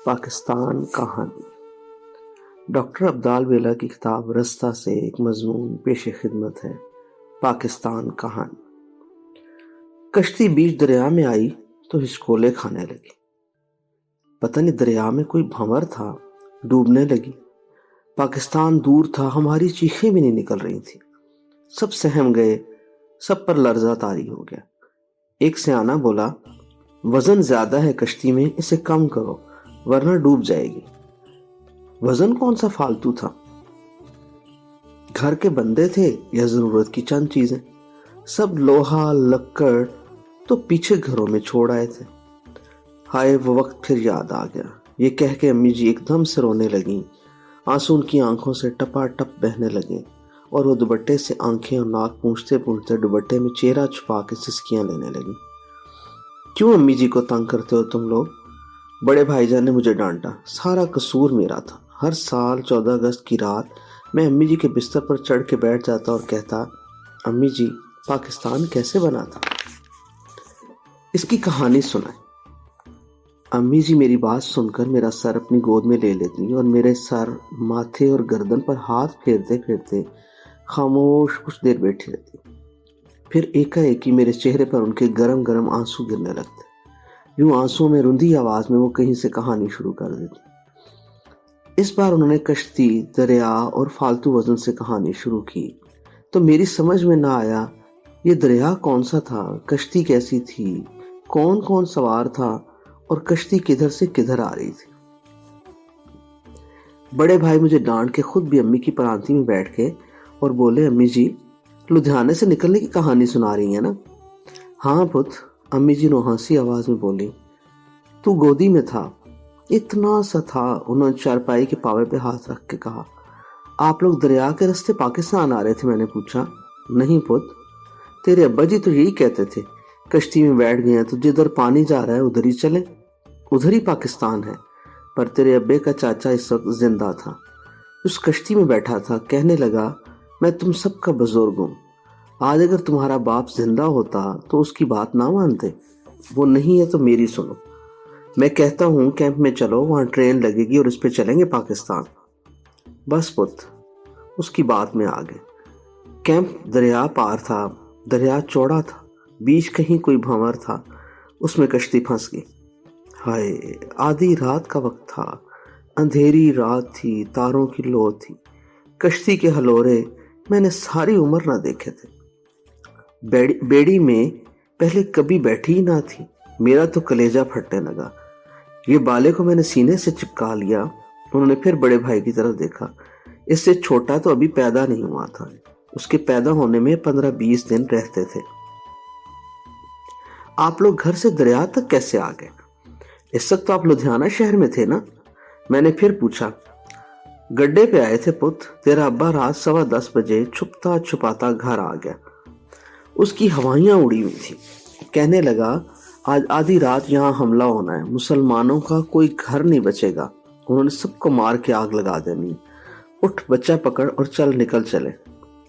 پاکستان کہانی ڈاکٹر عبدال ویلا کی کتاب رستہ سے ایک مضمون پیش خدمت ہے۔ پاکستان کہانی۔ کشتی بیچ دریا میں آئی تو ہچکولے کھانے لگی۔ پتہ نہیں دریا میں کوئی بھنور تھا، ڈوبنے لگی۔ پاکستان دور تھا، ہماری چیخیں بھی نہیں نکل رہی تھی۔ سب سہم گئے، سب پر لرزہ طاری ہو گیا۔ ایک سیانا بولا، وزن زیادہ ہے کشتی میں، اسے کم کرو ورنہ ڈوب جائے گی۔ وزن کون سا فالتو تھا؟ گھر کے بندے تھے یا ضرورت کی چند چیزیں؟ سب لوہا لکڑ تو پیچھے گھروں میں چھوڑ آئے تھے۔ ہائے وہ وقت پھر یاد آ گیا، یہ کہہ کے امی جی ایک دم سے رونے لگیں۔ آنسو ان کی آنکھوں سے ٹپا ٹپ بہنے لگے اور وہ دوپٹے سے آنکھیں اور ناک پونچھتے پونچھتے دوپٹے میں چہرہ چھپا کے سسکیاں لینے لگیں۔ کیوں امی جی کو تنگ کرتے ہو تم لوگ؟ بڑے بھائی جان نے مجھے ڈانٹا۔ سارا قصور میرا تھا۔ ہر سال 14 اگست کی رات میں امی جی کے بستر پر چڑھ کے بیٹھ جاتا اور کہتا، امی جی پاکستان کیسے بنا تھا؟ اس کی کہانی سنائیں۔ امی جی میری بات سن کر میرا سر اپنی گود میں لے لیتی اور میرے سر، ماتھے اور گردن پر ہاتھ پھیرتے پھیرتے خاموش کچھ دیر بیٹھی رہتی۔ پھر ایک ایک میرے چہرے پر ان کے گرم گرم آنسو گرنے لگتے۔ یوں آنسو میں رندی آواز میں وہ کہیں سے کہانی شروع کر دیتی۔ اس بار انہوں نے کشتی، دریا اور فالتو وزن سے کہانی شروع کی تو میری سمجھ میں نہ آیا یہ دریا کون سا تھا، کشتی کیسی تھی، کون کون سوار تھا اور کشتی کدھر سے کدھر آ رہی تھی۔ بڑے بھائی مجھے ڈانٹ کے خود بھی امی کی پرانتی میں بیٹھ گئے اور بولے، امی جی لدھیانے سے نکلنے کی کہانی سنا رہی ہیں نا؟ ہاں پت، امی جی نوحاسی آواز میں بولی۔ تو گودی میں تھا؟ اتنا سا تھا۔ انہوں نے چارپائی کے پاوے پہ ہاتھ رکھ کے کہا، آپ لوگ دریا کے راستے پاکستان آ رہے تھے؟ میں نے پوچھا۔ نہیں پت، تیرے ابا جی تو یہی کہتے تھے، کشتی میں بیٹھ گئے ہیں تو جدھر پانی جا رہا ہے ادھر ہی چلیں، ادھر ہی پاکستان ہے۔ پر تیرے ابے کا چاچا اس وقت زندہ تھا، اس کشتی میں بیٹھا تھا، کہنے لگا میں تم سب کا بزرگ ہوں۔ آج اگر تمہارا باپ زندہ ہوتا تو اس کی بات نہ مانتے؟ وہ نہیں ہے تو میری سنو۔ میں کہتا ہوں کیمپ میں چلو، وہاں ٹرین لگے گی اور اس پہ چلیں گے پاکستان۔ بس پت، اس کی بات میں آ گئے۔ کیمپ دریا پار تھا، دریا چوڑا تھا، بیچ کہیں کوئی بھنور تھا، اس میں کشتی پھنس گئی۔ ہائے، آدھی رات کا وقت تھا، اندھیری رات تھی، تاروں کی لو تھی، کشتی کے ہلورے میں نے ساری عمر نہ دیکھے تھے۔ بیڑی میں پہلے کبھی بیٹھی ہی نہ تھی۔ میرا تو کلیجہ پھٹنے لگا۔ یہ بالے کو میں نے سینے سے چپکا لیا۔ انہوں نے پھر بڑے بھائی کی طرف دیکھا۔ اس سے چھوٹا تو ابھی پیدا نہیں ہوا تھا، اس کے پیدا ہونے میں 15-20 دن رہتے تھے۔ آپ لوگ گھر سے دریا تک کیسے آ گئے؟ اس وقت تو آپ لدھیانہ شہر میں تھے نا؟ میں نے پھر پوچھا۔ گڈے پہ آئے تھے پت، تیرا ابا رات 10:15 بجے چھپتا چھپاتا گھر آ گیا۔ اس کی ہوائیاں اڑی ہوئی تھی۔ کہنے لگا آج آدھی رات یہاں حملہ ہونا ہے، مسلمانوں کا کوئی گھر نہیں بچے گا، انہوں نے سب کو مار کے آگ لگا دینی ہے، اٹھ بچہ پکڑ اور چل نکل چلے۔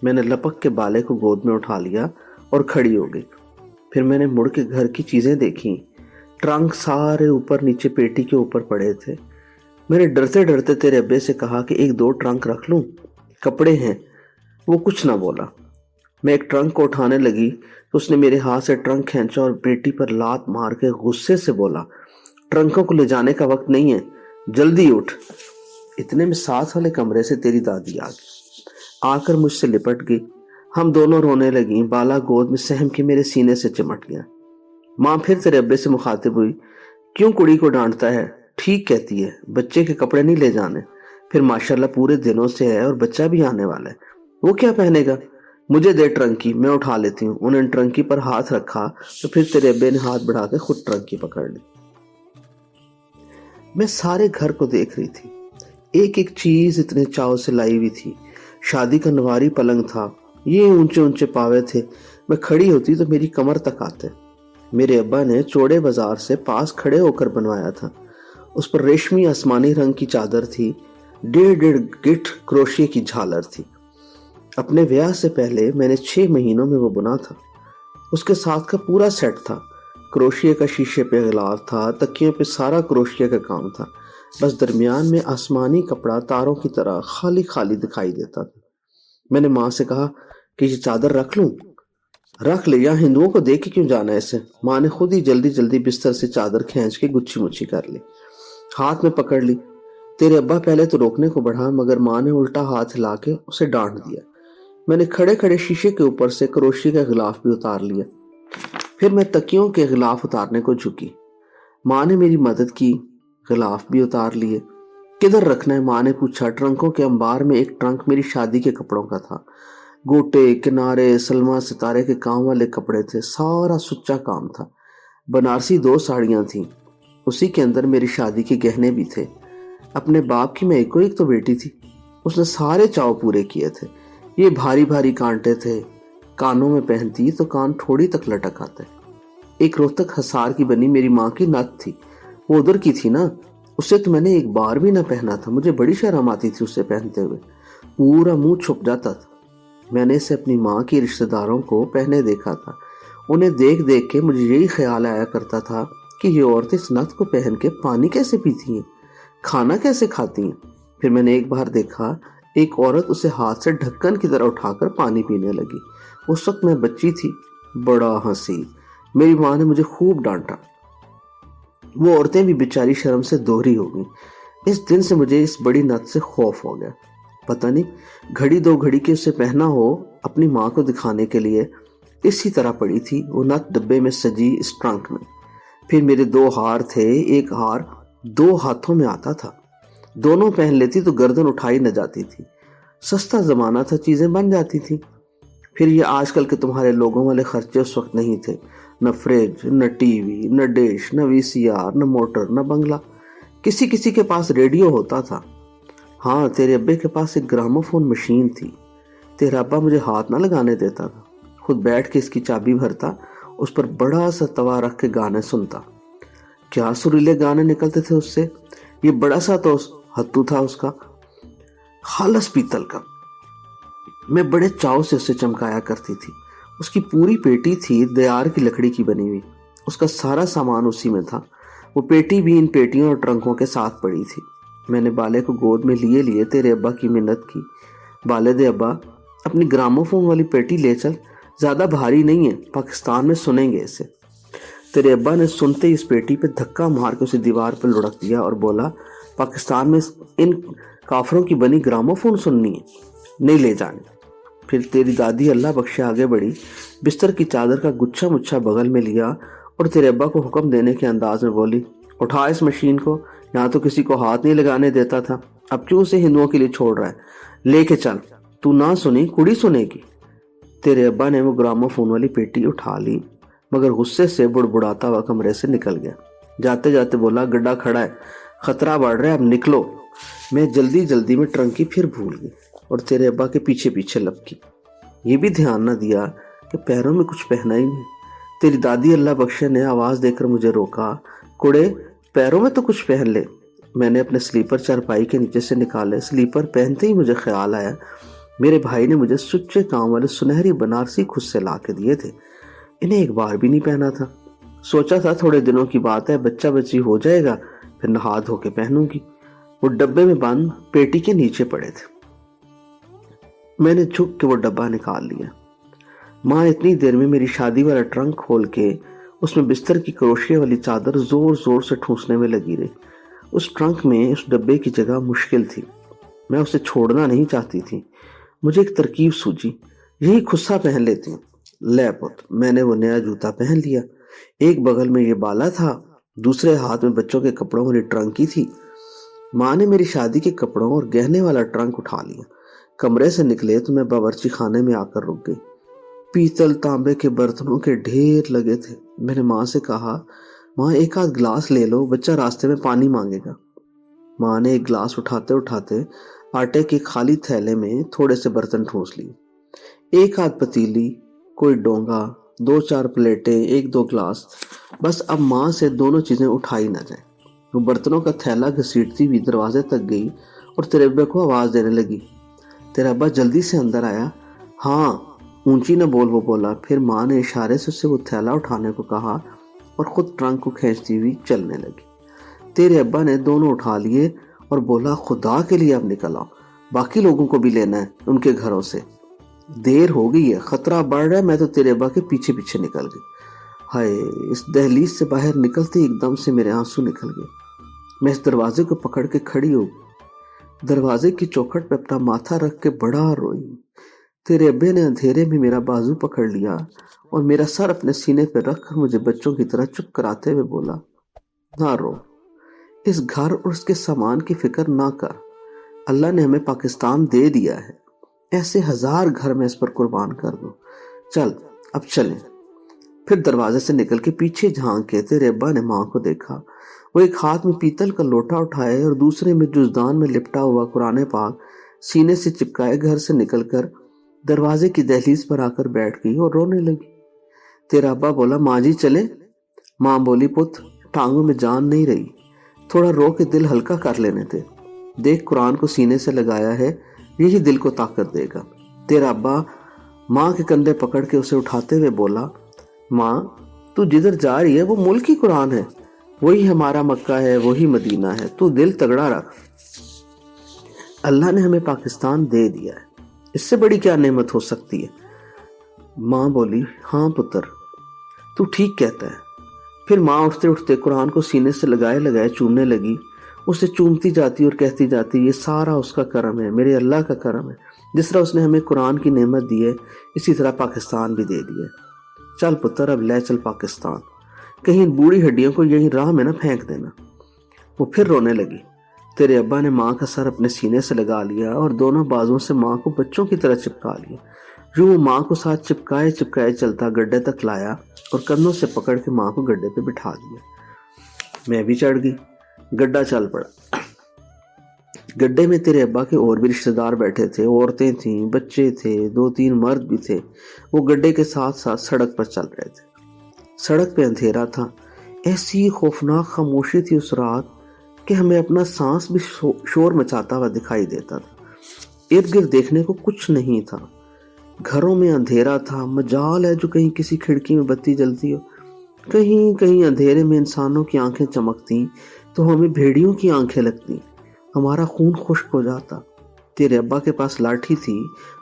میں نے لپک کے بالے کو گود میں اٹھا لیا اور کھڑی ہو گئی۔ پھر میں نے مڑ کے گھر کی چیزیں دیکھیں۔ ٹرنک سارے اوپر نیچے پیٹی کے اوپر پڑے تھے۔ میں نے ڈرتے ڈرتے تیرے ابے سے کہا کہ 1-2 ٹرنک رکھ لوں، کپڑے ہیں۔ وہ کچھ نہ بولا۔ میں ایک ٹرنک کو اٹھانے لگی تو اس نے میرے ہاتھ سے ٹرنک کھینچا اور پیٹی پر لات مار کے غصے سے بولا، ٹرنکوں کو لے جانے کا وقت نہیں ہے، جلدی اٹھ۔ اتنے میں ساتھ والے کمرے سے تیری دادی آ گئی، آ کر مجھ سے لپٹ گئی۔ ہم دونوں رونے لگیں۔ بالا گود میں سہم کے میرے سینے سے چمٹ گیا۔ ماں پھر تیرے ابے سے مخاطب ہوئی، کیوں کڑی کو ڈانٹتا ہے؟ ٹھیک کہتی ہے، بچے کے کپڑے نہیں لے جانے۔ پھر ماشاءاللہ پورے دنوں سے ہے اور بچہ بھی آنے والا ہے، وہ کیا پہنے گا؟ مجھے دے ٹرنکی، میں اٹھا لیتی ہوں۔ انہوں نے ٹرنکی پر ہاتھ رکھا تو پھر تیرے ابے نے ہاتھ بڑھا کے خود ٹرنکی پکڑ لی۔ میں سارے گھر کو دیکھ رہی تھی، ایک ایک چیز اتنے چاؤ سے لائی ہوئی تھی۔ شادی کا نواری پلنگ تھا، یہ اونچے اونچے پاوے تھے، میں کھڑی ہوتی تو میری کمر تک آتے۔ میرے ابا نے چوڑے بازار سے پاس کھڑے ہو کر بنوایا تھا، اس پر ریشمی آسمانی رنگ کی چادر تھی، 1.5 گٹھ کروشیے کی جھالر تھی۔ اپنے بیاہ سے پہلے میں نے 6 مہینوں میں وہ بنا تھا۔ اس کے ساتھ کا پورا سیٹ تھا، کروشیے کا شیشے پہ غلاف تھا، تکیوں پہ سارا کروشیے کا کام تھا، بس درمیان میں آسمانی کپڑا تاروں کی طرح خالی خالی دکھائی دیتا تھا۔ میں نے ماں سے کہا کہ یہ چادر رکھ لوں؟ رکھ لے، یا ہندوؤں کو دیکھ کے کیوں جانا ہے اسے؟ ماں نے خود ہی جلدی جلدی بستر سے چادر کھینچ کے گچھی مچھی کر لی، ہاتھ میں پکڑ لی۔ تیرے ابا پہلے تو روکنے کو بڑھا، مگر ماں نے الٹا ہاتھ ہلا کے اسے ڈانٹ دیا۔ میں نے کھڑے کھڑے شیشے کے اوپر سے کروشی کا غلاف بھی اتار لیا، پھر میں تکیوں کے غلاف اتارنے کو جھکی۔ ماں نے میری مدد کی، غلاف بھی اتار لیے۔ کدھر رکھنا ہے؟ ماں نے پوچھا۔ ٹرنکوں کے انبار میں ایک ٹرنک میری شادی کے کپڑوں کا تھا، گوٹے کنارے سلما ستارے کے کام والے کپڑے تھے، سارا سچا کام تھا۔ بنارسی 2 ساڑیاں تھیں، اسی کے اندر میری شادی کے گہنے بھی تھے۔ اپنے باپ کی میں ایک تو بیٹی تھی، اس نے سارے چاؤ پورے کیے تھے۔ یہ بھاری بھاری کانٹے تھے، کانوں میں پہنتی تو کان تھوڑی تک لٹک آتے۔ ایک روہتک حصار کی بنی میری ماں کی نت تھی، وہ ادھر کی تھی نا، اسے تو میں نے ایک بار بھی نہ پہنا تھا، مجھے بڑی شرم آتی تھی اسے پہنتے ہوئے، پورا منہ چھپ جاتا تھا۔ میں نے اسے اپنی ماں کی رشتہ داروں کو پہنے دیکھا تھا، انہیں دیکھ دیکھ کے مجھے یہی خیال آیا کرتا تھا کہ یہ عورتیں اس نت کو پہن کے پانی کیسے پیتی ہیں، کھانا کیسے کھاتی ہیں۔ پھر میں نے ایک بار دیکھا ایک عورت اسے ہاتھ سے ڈھکن کی طرح اٹھا کر پانی پینے لگی۔ اس وقت میں بچی تھی، بڑا ہنسی۔ میری ماں نے مجھے خوب ڈانٹا، وہ عورتیں بھی بیچاری شرم سے دوہری ہو گئیں۔ اس دن سے مجھے اس بڑی نت سے خوف ہو گیا۔ پتہ نہیں گھڑی 2 گھڑی کے اسے پہنا ہو اپنی ماں کو دکھانے کے لیے، اسی طرح پڑی تھی وہ نت ڈبے میں سجی اس ٹرنک میں۔ پھر میرے 2 ہار تھے، ایک ہار 2 ہاتھوں میں آتا تھا، دونوں پہن لیتی تو گردن اٹھائی نہ جاتی تھی۔ سستا زمانہ تھا، چیزیں بن جاتی تھی۔ پھر یہ آج کل کے تمہارے لوگوں والے خرچے اس وقت نہیں تھے، نہ فریج، نہ ٹی وی، نہ ڈش، نہ VCR، نہ موٹر، نہ بنگلہ۔ کسی کسی کے پاس ریڈیو ہوتا تھا۔ ہاں، تیرے ابے کے پاس ایک گراموفون مشین تھی، تیرا ابا مجھے ہاتھ نہ لگانے دیتا تھا، خود بیٹھ کے اس کی چابی بھرتا، اس پر بڑا سا توا رکھ کے گانے سنتا۔ کیا سریلے گانے نکلتے تھے اس سے۔ یہ بڑا سا تو ہتھو تھا اس کا، خالص پیتل کا، میں بڑے چاؤ سے اسے چمکایا کرتی تھی۔ اس کی پوری پیٹی تھی دیار کی لکڑی کی بنی ہوئی، اس کا سارا سامان اسی میں تھا۔ وہ پیٹی بھی ان پیٹیوں اور ٹرنکوں کے ساتھ پڑی تھی۔ میں نے بالے کو گود میں لیے لیے تیرے ابا کی منت کی، بالے دے ابا اپنی گراموفون والی پیٹی لے چل، زیادہ بھاری نہیں ہے، پاکستان میں سنیں گے اسے۔ تیرے ابا نے سنتے ہی اس پیٹی پہ دھکا مار کے اسے دیوار پہ لڑک دیا اور بولا، پاکستان میں ان کافروں کی بنی گراموفون سننی ہے، نہیں لے جانے۔ پھر تیری دادی اللہ بخشے آگے بڑھی، بستر کی چادر کا گچھا مچھا بغل میں لیا اور تیرے ابا کو حکم دینے کے انداز میں بولی، اٹھا اس مشین کو، یہاں تو کسی کو ہاتھ نہیں لگانے دیتا تھا، اب کیوں اسے ہندوؤں کے لیے چھوڑ رہا ہے، لے کے چل، تو نہ سنی کڑی سنے گی۔ تیرے ابا نے وہ گراموفون والی پیٹی اٹھا لی، مگر غصے سے بڑبڑاتا ہوا کمرے سے نکل گیا۔ جاتے جاتے بولا، گڈھا کھڑا ہے، خطرہ بڑھ رہا ہے، اب نکلو۔ میں جلدی جلدی میں ٹرنکی پھر بھول گئی اور تیرے ابا کے پیچھے پیچھے لپکی۔ یہ بھی دھیان نہ دیا کہ پیروں میں کچھ پہنا ہی نہیں۔ تیری دادی اللہ بخشے نے آواز دے کر مجھے روکا، کڑے پیروں میں تو کچھ پہن لے۔ میں نے اپنے سلیپر چارپائی کے نیچے سے نکالے، سلیپر پہنتے ہی مجھے خیال آیا میرے بھائی نے مجھے سچے کام والے سنہری بنارسی خود سے لا کے دیے تھے، انہیں ایک بار بھی نہیں پہنا تھا۔ سوچا تھا تھوڑے دنوں کی بات ہے، بچہ بچی ہو جائے گا، پھر نہا دھو کے پہنوں گی۔ وہ ڈبے میں بند پیٹی کے نیچے پڑے تھے، میں نے جھک کے وہ ڈبہ نکال لیا۔ ماں اتنی دیر میں میری شادی والا ٹرنک کھول کے اس میں بستر کی کروشیے والی چادر زور زور سے ٹھونسنے میں لگی رہی۔ اس ٹرنک میں اس ڈبے کی جگہ مشکل تھی، میں اسے چھوڑنا نہیں چاہتی تھی۔ مجھے ایک ترکیب سوجی، یہی خصہ پہن لیتی ہوں۔ لے پت، میں نے وہ نیا جوتا پہن لیا، ایک بغل میں یہ بالا تھا، دوسرے ہاتھ میں بچوں کے کپڑوں والی ٹرنکی تھی۔ ماں نے میری شادی کے کپڑوں اور گہنے والا ٹرنک اٹھا لیا۔ کمرے سے نکلے تو میں باورچی خانے میں آ کر رک گئی۔ پیتل تانبے کے برتنوں کے ڈھیر لگے تھے۔ میں نے ماں سے کہا، ماں ایک آدھ گلاس لے لو، بچہ راستے میں پانی مانگے گا۔ ماں نے ایک گلاس اٹھاتے اٹھاتے آٹے کے خالی تھیلے میں تھوڑے سے برتن ٹھونس لیے، ایک آدھ پتیلی، کوئی ڈونگا، 2-4 پلیٹیں، 1-2 گلاس، بس اب ماں سے دونوں چیزیں اٹھائی نہ جائیں۔ وہ برتنوں کا تھیلا گھسیٹتی ہوئی دروازے تک گئی اور تیرے ابے کو آواز دینے لگی۔ تیرا ابا جلدی سے اندر آیا۔ ہاں، اونچی نہ بول، وہ بولا۔ پھر ماں نے اشارے سے اسے وہ تھیلا اٹھانے کو کہا اور خود ٹرنک کو کھینچتی ہوئی چلنے لگی۔ تیرے ابا نے دونوں اٹھا لیے اور بولا خدا کے لیے اب نکل آؤ، باقی لوگوں کو بھی لینا ہے ان کے گھروں سے، دیر ہو گئی ہے، خطرہ بڑھ رہا ہے۔ میں تو تیرے ابا کے پیچھے پیچھے نکل گئی۔ ہائے، اس دہلیز سے باہر نکلتے ایک دم سے میرے آنسو نکل گئے۔ میں اس دروازے کو پکڑ کے کھڑی ہو گئی، دروازے کی چوکھٹ پہ اپنا ماتھا رکھ کے بڑا روئی۔ تیرے ابے نے اندھیرے میں میرا بازو پکڑ لیا اور میرا سر اپنے سینے پہ رکھ کر مجھے بچوں کی طرح چپ کراتے ہوئے بولا، نہ رو، اس گھر اور اس کے سامان کی فکر نہ کر، اللہ نے ہمیں پاکستان دے دیا ہے، ایسے 1000 گھر میں اس پر قربان کر دوں، چل اب چلیں۔ پھر دروازے سے نکل کے پیچھے جھانک کے تیرے ابا نے ماں کو دیکھا، وہ ایک ہاتھ میں پیتل کا لوٹا اٹھائے اور دوسرے میں جزدان میں لپٹا ہوا قرآن پاک سینے سے چپکائے گھر سے نکل کر دروازے کی دہلیز پر آ کر بیٹھ گئی اور رونے لگی۔ تیرا ابا بولا، ماں جی چلیں؟ ماں بولی، پت ٹانگوں میں جان نہیں رہی، تھوڑا رو کے دل ہلکا کر لینے تھے، دیکھ قرآن کو سینے سے لگایا ہے، یہی دل کو طاقت دے گا۔ تیرا ابا ماں کے کندھے پکڑ کے اسے اٹھاتے ہوئے بولا، ماں تو جدھر جا رہی ہے وہ ملک ہی قرآن ہے، وہی ہمارا مکہ ہے، وہی مدینہ ہے، تو دل تگڑا رکھ، اللہ نے ہمیں پاکستان دے دیا ہے، اس سے بڑی کیا نعمت ہو سکتی ہے؟ ماں بولی، ہاں پتر تو ٹھیک کہتا ہے۔ پھر ماں اٹھتے اٹھتے قرآن کو سینے سے لگائے لگائے چومنے لگی، اسے چومتی جاتی اور کہتی جاتی، یہ سارا اس کا کرم ہے، میرے اللہ کا کرم ہے، جس طرح اس نے ہمیں قرآن کی نعمت دی ہے اسی طرح پاکستان بھی دے دیا ہے، چل پتر اب لے چل پاکستان، کہیں بوڑھی ہڈیوں کو یہیں راہ میں نہ پھینک دینا۔ وہ پھر رونے لگی۔ تیرے ابا نے ماں کا سر اپنے سینے سے لگا لیا اور دونوں بازوں سے ماں کو بچوں کی طرح چپکا لیا۔ جو وہ ماں کو ساتھ چپکائے چپکائے چلتا گڈھے تک لایا اور کندھوں سے پکڑ کے ماں کو گڈھے پہ بٹھا دیا۔ میں بھی چڑھ گئی، گڈھا چل پڑا۔ گڈھے میں تیرے ابا کے اور بھی رشتہ دار بیٹھے تھے، عورتیں تھیں، بچے تھے، 2-3 مرد بھی تھے۔ وہ گڈھے کے ساتھ ساتھ سڑک پر چل رہے تھے۔ سڑک پہ اندھیرا تھا، ایسی خوفناک خاموشی تھی اس رات کہ ہمیں اپنا سانس بھی شور مچاتا ہوا دکھائی دیتا تھا۔ ارد گرد دیکھنے کو کچھ نہیں تھا، گھروں میں اندھیرا تھا، مجال ہے جو کہیں کسی کھڑکی میں بتی جلتی ہو، کہیں کہیں اندھیرے میں انسانوں کی آنکھیں چمکتی تو ہمیں بھیڑیوں کی آنکھیں لگتی، ہمارا خون خشک ہو جاتا۔ تیرے ابا کے پاس لاٹھی تھی،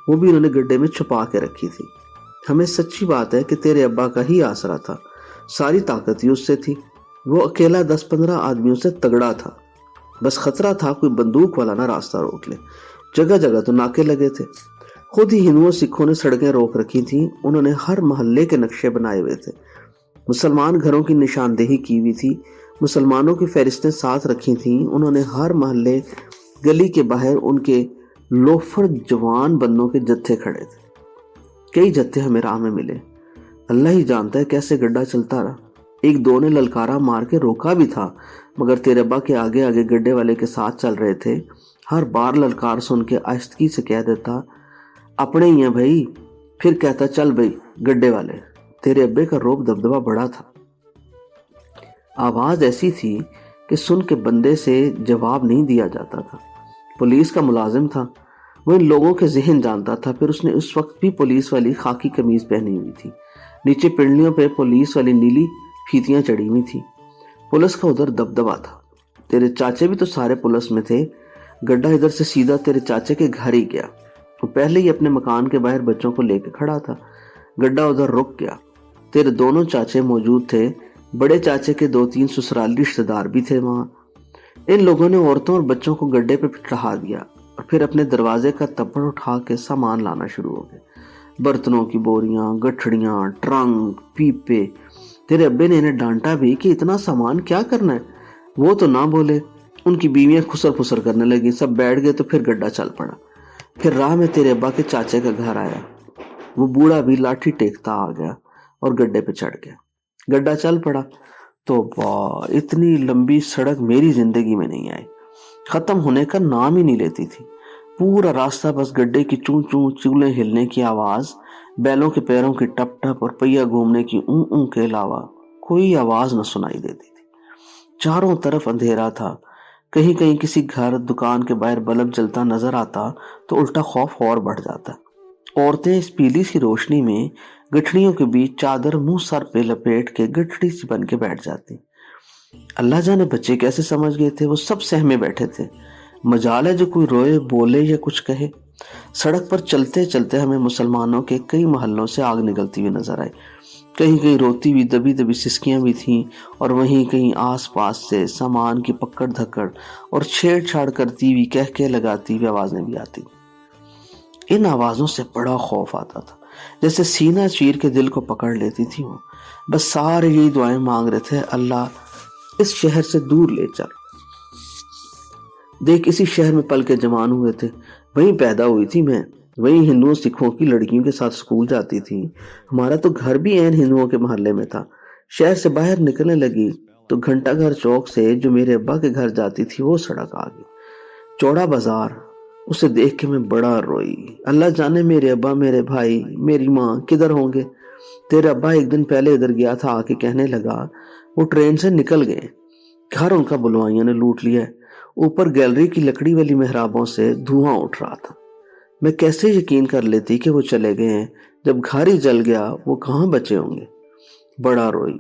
وہ بھی انہوں نے گڈھے میں چھپا کے رکھی تھی۔ ہمیں سچی بات ہے کہ تیرے ابا کا ہی آسرا تھا، ساری طاقت ہی اس سے تھی، وہ اکیلا 10-15 آدمیوں سے تگڑا تھا، بس خطرہ تھا کوئی بندوق والا نہ راستہ روک لے۔ جگہ جگہ تو ناکے لگے تھے، خود ہی ہندوؤں سکھوں نے سڑکیں روک رکھی تھیں، انہوں نے ہر محلے کے نقشے بنائے ہوئے تھے، مسلمان گھروں کی نشاندہی کی ہوئی تھی، مسلمانوں کی فہرستیں ساتھ رکھی تھیں، انہوں نے ہر محلے گلی کے باہر ان کے لوفر جوان بندوں کے جتھے کھڑے تھے۔ کئی جتھے ہمیں راہ میں ملے، اللہ ہی جانتا ہے کیسے گڈھا چلتا رہا۔ 1-2 نے للکارا مار کے روکا بھی تھا، مگر تیرے ابا کے آگے آگے گڈھے والے کے ساتھ چل رہے تھے، ہر بار للکار سن کے آہستگی سے کہہ دیتا، اپنے ہی ہیں بھائی، پھر کہتا چل بھائی گڈھے والے۔ تیرے ابے کا روب دبدبا بڑا تھا، آواز ایسی تھی کہ سن کے بندے سے جواب نہیں دیا جاتا تھا۔ پولیس کا ملازم تھا، وہ ان لوگوں کے ذہن جانتا تھا۔ پھر اس نے اس وقت بھی پولیس والی خاکی قمیض پہنی ہوئی تھی، نیچے پنڈلیوں پہ پولیس والی نیلی پھیتیاں چڑھی ہوئی تھی۔ پولیس کا ادھر دبدبا تھا، تیرے چاچے بھی تو سارے پولیس میں تھے۔ گڈھا ادھر سے سیدھا تیرے چاچے کے گھر ہی گیا، وہ پہلے ہی اپنے مکان کے باہر بچوں کو لے کے کھڑا تھا۔ گڈھا ادھر رک گیا، تیرے دونوں چاچے موجود تھے، بڑے چاچے کے 2-3 سسرالی رشتہ دار بھی تھے وہاں۔ ان لوگوں نے عورتوں اور بچوں کو گڈھے پہ چڑھا دیا اور پھر اپنے دروازے کا تپڑ اٹھا کے سامان لانا شروع ہو گئے، برتنوں کی بوریاں، گٹھڑیاں، ٹرنک، پیپے۔ تیرے ابے نے انہیں ڈانٹا بھی کہ اتنا سامان کیا کرنا ہے، وہ تو نہ بولے۔ ان کی بیویاں خسر پھسر کرنے لگی، سب بیٹھ گئے تو پھر گڈھا چل پڑا۔ پھر راہ میں تیرے ابا کے چاچے کا گھر آیا، وہ بوڑھا بھی لاٹھی ٹیکتا آ گیا اور گڈھے پہ چڑھ گیا۔ گڈھا چل پڑا تو اتنی لمبی سڑک میری زندگی میں نہیں آئی، ختم ہونے کا نام ہی نہیں لیتی تھی۔ پورا راستہ بس گڈھے کی چون چون، چولیں ہلنے کی آواز، بیلوں کے پیروں کی ٹپ ٹپ اور پہیا گھومنے کی اون اون کے علاوہ کوئی آواز نہ سنائی دیتی تھی۔ چاروں طرف اندھیرا تھا، کہیں کہیں کسی گھر دکان کے باہر بلب جلتا نظر آتا تو الٹا خوف اور بڑھ جاتا۔ عورتیں اس پیلی سی روشنی میں گٹھڑیوں کے بیچ چادر منہ سر پہ لپیٹ کے گٹھڑی سی بن کے بیٹھ جاتی۔ اللہ جانے بچے کیسے سمجھ گئے تھے، وہ سب سہمے بیٹھے تھے۔ مجال ہے جو کوئی روئے، بولے یا کچھ کہے۔ سڑک پر چلتے چلتے ہمیں مسلمانوں کے کئی محلوں سے آگ نکلتی ہوئی نظر آئی۔ کہیں کہیں روتی ہوئی دبی دبی سسکیاں بھی تھیں، اور وہیں کہیں آس پاس سے سامان کی پکڑ دھکڑ اور چھیڑ چھاڑ کرتی ہوئی کہہ لگاتی ہوئی آوازیں بھی آتی۔ ان آوازوں سے بڑا خوف آتا تھا، جیسے سینہ چیر کے دل کو پکڑ لیتی تھی وہ۔ بس سارے یہی دعائیں مانگ رہے تھے، اللہ اس شہر سے دور لے چل۔ دیکھ، اسی شہر میں پل کے جوان ہوئے تھے، وہیں پیدا ہوئی تھی میں، وہیں ہندوؤں سکھوں کی لڑکیوں کے ساتھ اسکول جاتی تھی۔ ہمارا تو گھر بھی عین ہندوؤں کے محلے میں تھا۔ شہر سے باہر نکلنے لگی تو گھنٹہ گھر چوک سے جو میرے ابا کے گھر جاتی تھی وہ سڑک آ گئی، چوڑا بازار۔ اسے دیکھ کے میں بڑا روئی۔ اللہ جانے میرے ابا، میرے بھائی، میری ماں کدھر ہوں گے۔ تیرے ابا ایک دن پہلے ادھر گیا تھا، آ کے کہنے لگا وہ ٹرین سے نکل گئے، گھر ان کا بلوائیوں نے لوٹ لیا ہے۔ اوپر گیلری کی لکڑی والی محرابوں سے دھواں اٹھ رہا تھا۔ میں کیسے یقین کر لیتی کہ وہ چلے گئے ہیں، جب گھر ہی جل گیا وہ کہاں بچے ہوں گے۔ بڑا روئی۔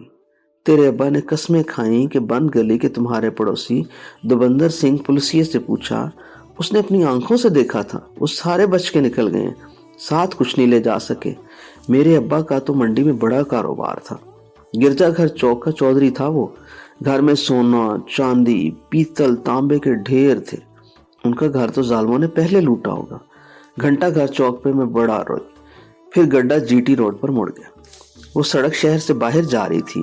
تیرے ابا نے قسمیں کھائیں کہ بند گلی کے تمہارے پڑوسی دوبندر سنگھ پولیسیے سے پوچھا، اس نے اپنی آنکھوں سے دیکھا تھا، وہ سارے بچ کے نکل گئے، ساتھ کچھ نہیں لے جا سکے۔ میرے ابا کا تو منڈی میں بڑا کاروبار تھا، گرجا گھر چوک کا چودھری تھا وہ۔ گھر میں سونا چاندی پیتل تانبے کے ڈھیر تھے۔ ان کا گھر تو ظالموں نے پہلے لوٹا ہوگا۔ گھنٹہ گھر چوک پہ میں بڑا روئی۔ پھر گڈھا جی ٹی روڈ پر مڑ گیا۔ وہ سڑک شہر سے باہر جا رہی تھی،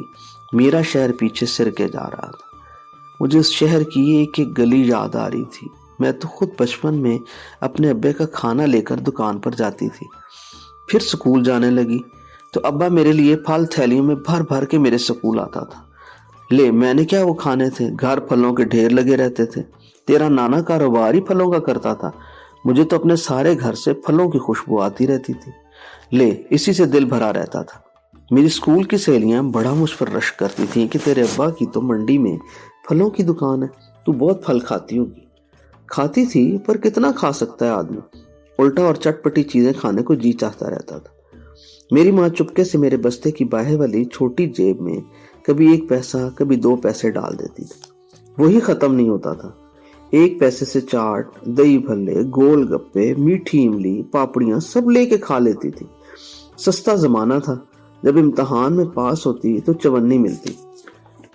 میرا شہر پیچھے سر کے جا رہا تھا۔ مجھے اس شہر کی ایک ایک گلی یاد آ رہی تھی۔ میں تو خود بچپن میں اپنے ابے کا کھانا لے کر دکان پر جاتی تھی۔ پھر سکول جانے لگی تو ابا میرے لیے پھل تھیلیوں میں بھر بھر کے میرے سکول آتا تھا۔ لے، میں نے کیا وہ کھانے تھے، گھر پھلوں کے ڈھیر لگے رہتے تھے۔ تیرا نانا کاروبار ہی پھلوں کا کرتا تھا، مجھے تو اپنے سارے گھر سے پھلوں کی خوشبو آتی رہتی تھی۔ لے، اسی سے دل بھرا رہتا تھا۔ میری اسکول کی سہیلیاں بڑا مجھ پر رشک کرتی تھیں کہ تیرے ابا کی تو منڈی میں پھلوں کی دکان ہے، تو بہت پھل کھاتی ہوگی۔ کھاتی تھی، پر کتنا کھا سکتا ہے آدمی، الٹا اور چٹپٹی چیزیں کھانے کو جی چاہتا رہتا تھا۔ میری ماں چپکے سے میرے بستے کی باہر والی چھوٹی جیب میں کبھی 1 پیسہ کبھی 2 پیسے ڈال دیتی تھی، وہی ختم نہیں ہوتا تھا۔ 1 پیسے سے چاٹ، دہی بھلے، گول گپے، میٹھی املی، پاپڑیاں سب لے کے کھا لیتی تھی۔ سستا زمانہ تھا، جب امتحان میں پاس ہوتی تو 54 ملتی۔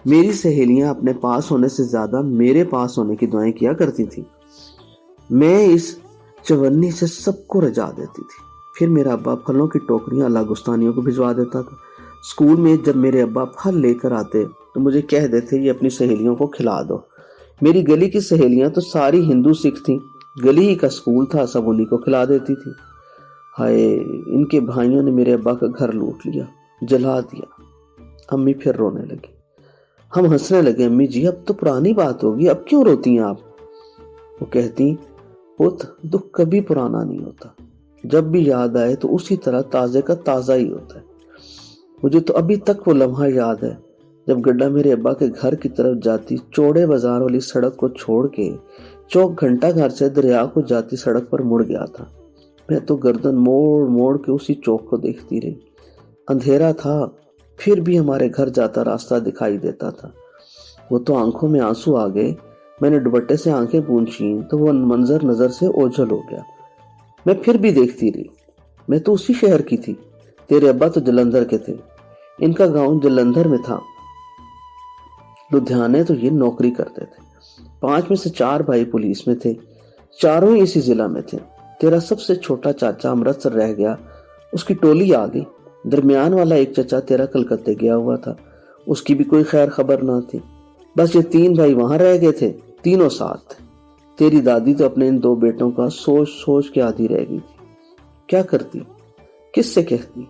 میری سہیلیاں اپنے پاس ہونے سے زیادہ میرے پاس ہونے کی دعائیں کیا کرتی تھی۔ میں اس 54 سے سب کو رجا دیتی تھی۔ پھر میرا ابا پھلوں کی ٹوکریاں لاگستانیوں کو بھجوا دیتا تھا۔ اسکول میں جب میرے ابا پھل لے کر آتے تو مجھے کہہ دیتے یہ اپنی سہیلیوں کو کھلا دو۔ میری گلی کی سہیلیاں تو ساری ہندو سکھ تھیں، گلی ہی کا اسکول تھا، سب انہیں کو کھلا دیتی تھی۔ ہائے، ان کے بھائیوں نے میرے ابا کا گھر لوٹ لیا، جلا دیا۔ امی پھر رونے لگی، ہم ہنسنے لگے۔ امی جی، اب تو پرانی بات ہوگی، اب کیوں روتی ہیں آپ؟ وہ کہتی، پت، دکھ کبھی پرانا نہیں ہوتا، جب بھی یاد آئے تو اسی طرح تازے کا تازہ ہی ہوتا ہے۔ مجھے تو ابھی تک وہ لمحہ یاد ہے جب گڈھا میرے ابا کے گھر کی طرف جاتی چوڑے بازار والی سڑک کو چھوڑ کے چوک گھنٹہ گھر سے دریا کو جاتی سڑک پر مڑ گیا تھا۔ میں تو گردن موڑ موڑ کے اسی چوک کو دیکھتی رہی۔ اندھیرا تھا، پھر بھی ہمارے گھر جاتا راستہ دکھائی دیتا تھا۔ وہ تو آنکھوں میں آنسو آ گئے۔ میں نے دوپٹے سے آنکھیں پونچھیں تو وہ منظر نظر سے اوجھل ہو گیا۔ میں پھر بھی دیکھتی رہی۔ میں تو اسی شہر کی تھی، تیرے ابا تو جلندھر کے تھے، ان کا گاؤں جلندھر میں تھا، لدھیانے تو یہ نوکری کرتے تھے۔ 5 میں سے 4 بھائی پولیس میں تھے، چاروں ہی اسی ضلع میں تھے۔ تیرا سب سے چھوٹا چاچا امرتسر رہ گیا، اس کی ٹولی آ گئی۔ درمیان والا ایک چچا تیرا کلکتے گیا ہوا تھا، اس کی بھی کوئی خیر خبر نہ تھی۔ بس یہ 3 بھائی وہاں رہ گئے تھے، تینوں ساتھ تھے۔ تیری دادی تو اپنے ان 2 بیٹوں کا سوچ سوچ کے آدھی رہ گئی تھی۔ کیا کرتی، کس سے کہتی؟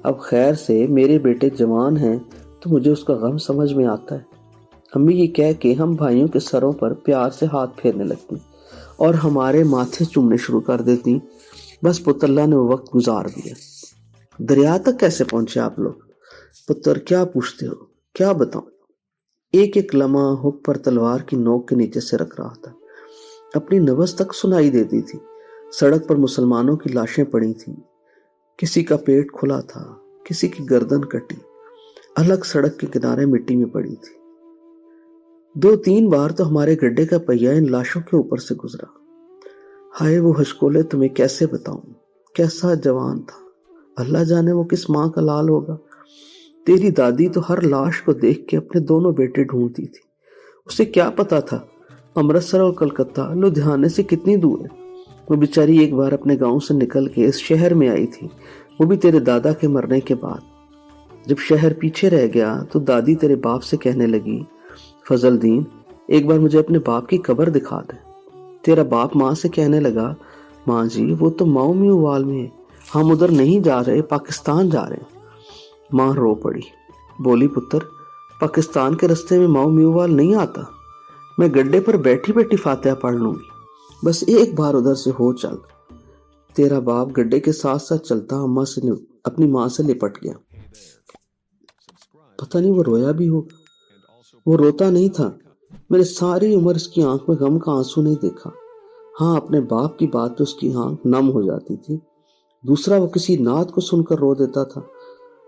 اب خیر سے میرے بیٹے جوان ہیں تو مجھے اس کا غم سمجھ میں آتا ہے۔ امی یہ کہہ کے ہم بھائیوں کے سروں پر پیار سے ہاتھ پھیرنے لگتی اور ہمارے ماتھے چومنے شروع کر دیتی۔ بس پتر، اللہ نے وہ وقت گزار دیا۔ دریا تک کیسے پہنچے آپ لوگ؟ پتر، کیا پوچھتے ہو، کیا بتاؤں؟ ایک ایک لمحہ ہک پر تلوار کی نوک کے نیچے سے رکھ رہا تھا۔ اپنی نبض تک سنائی دیتی تھی۔ سڑک پر مسلمانوں کی لاشیں پڑی تھیں، کسی کا پیٹ کھلا تھا، کسی کی گردن کٹی، الگ سڑک کے کنارے مٹی میں پڑی تھی۔ 2-3 बार तो हमारे गड्ढे का पहिया इन लाशों के ऊपर से गुजरा। हाय वो हशकोले, तुम्हें कैसे बताऊं, कैसा जवान था। अल्लाह जाने वो किस माँ का लाल होगा। तेरी दादी तो हर लाश को देख के अपने दोनों बेटे ढूंढती थी। उसे क्या पता था अमृतसर और कलकत्ता लुधियाने से कितनी दूर है। वो बेचारी एक बार अपने गांव से निकल के इस शहर में आई थी, वो भी तेरे दादा के मरने के बाद। जब शहर पीछे रह गया तो दादी तेरे बाप से कहने लगी, फजलदीन एक बार मुझे अपने बाप की कब्र दिखा दे। तेरा बाप माँ से कहने लगा, माँ जी वो तो माओ म्यूवाल में है, हम उधर नहीं जा रहे, पाकिस्तान जा रहे हैं। माँ रो पड़ी, बोली, पुत्र पाकिस्तान के रास्ते में माओ म्यूवाल नहीं आता। मैं गड्ढे पर बैठी बैठी फातिहा पढ़ लूंगी, बस एक बार उधर से हो चल। तेरा बाप गड्ढे के साथ साथ चलता अपनी माँ से लिपट गया। पता नहीं वो रोया भी होगा। वो रोता नहीं था। मैंने सारी उम्र इसकी आंख में गम का आंसू नहीं देखा। हाँ, अपने बाप की बात तो उसकी आंख नम हो जाती थी। दूसरा, वो किसी नात को सुनकर रो देता था।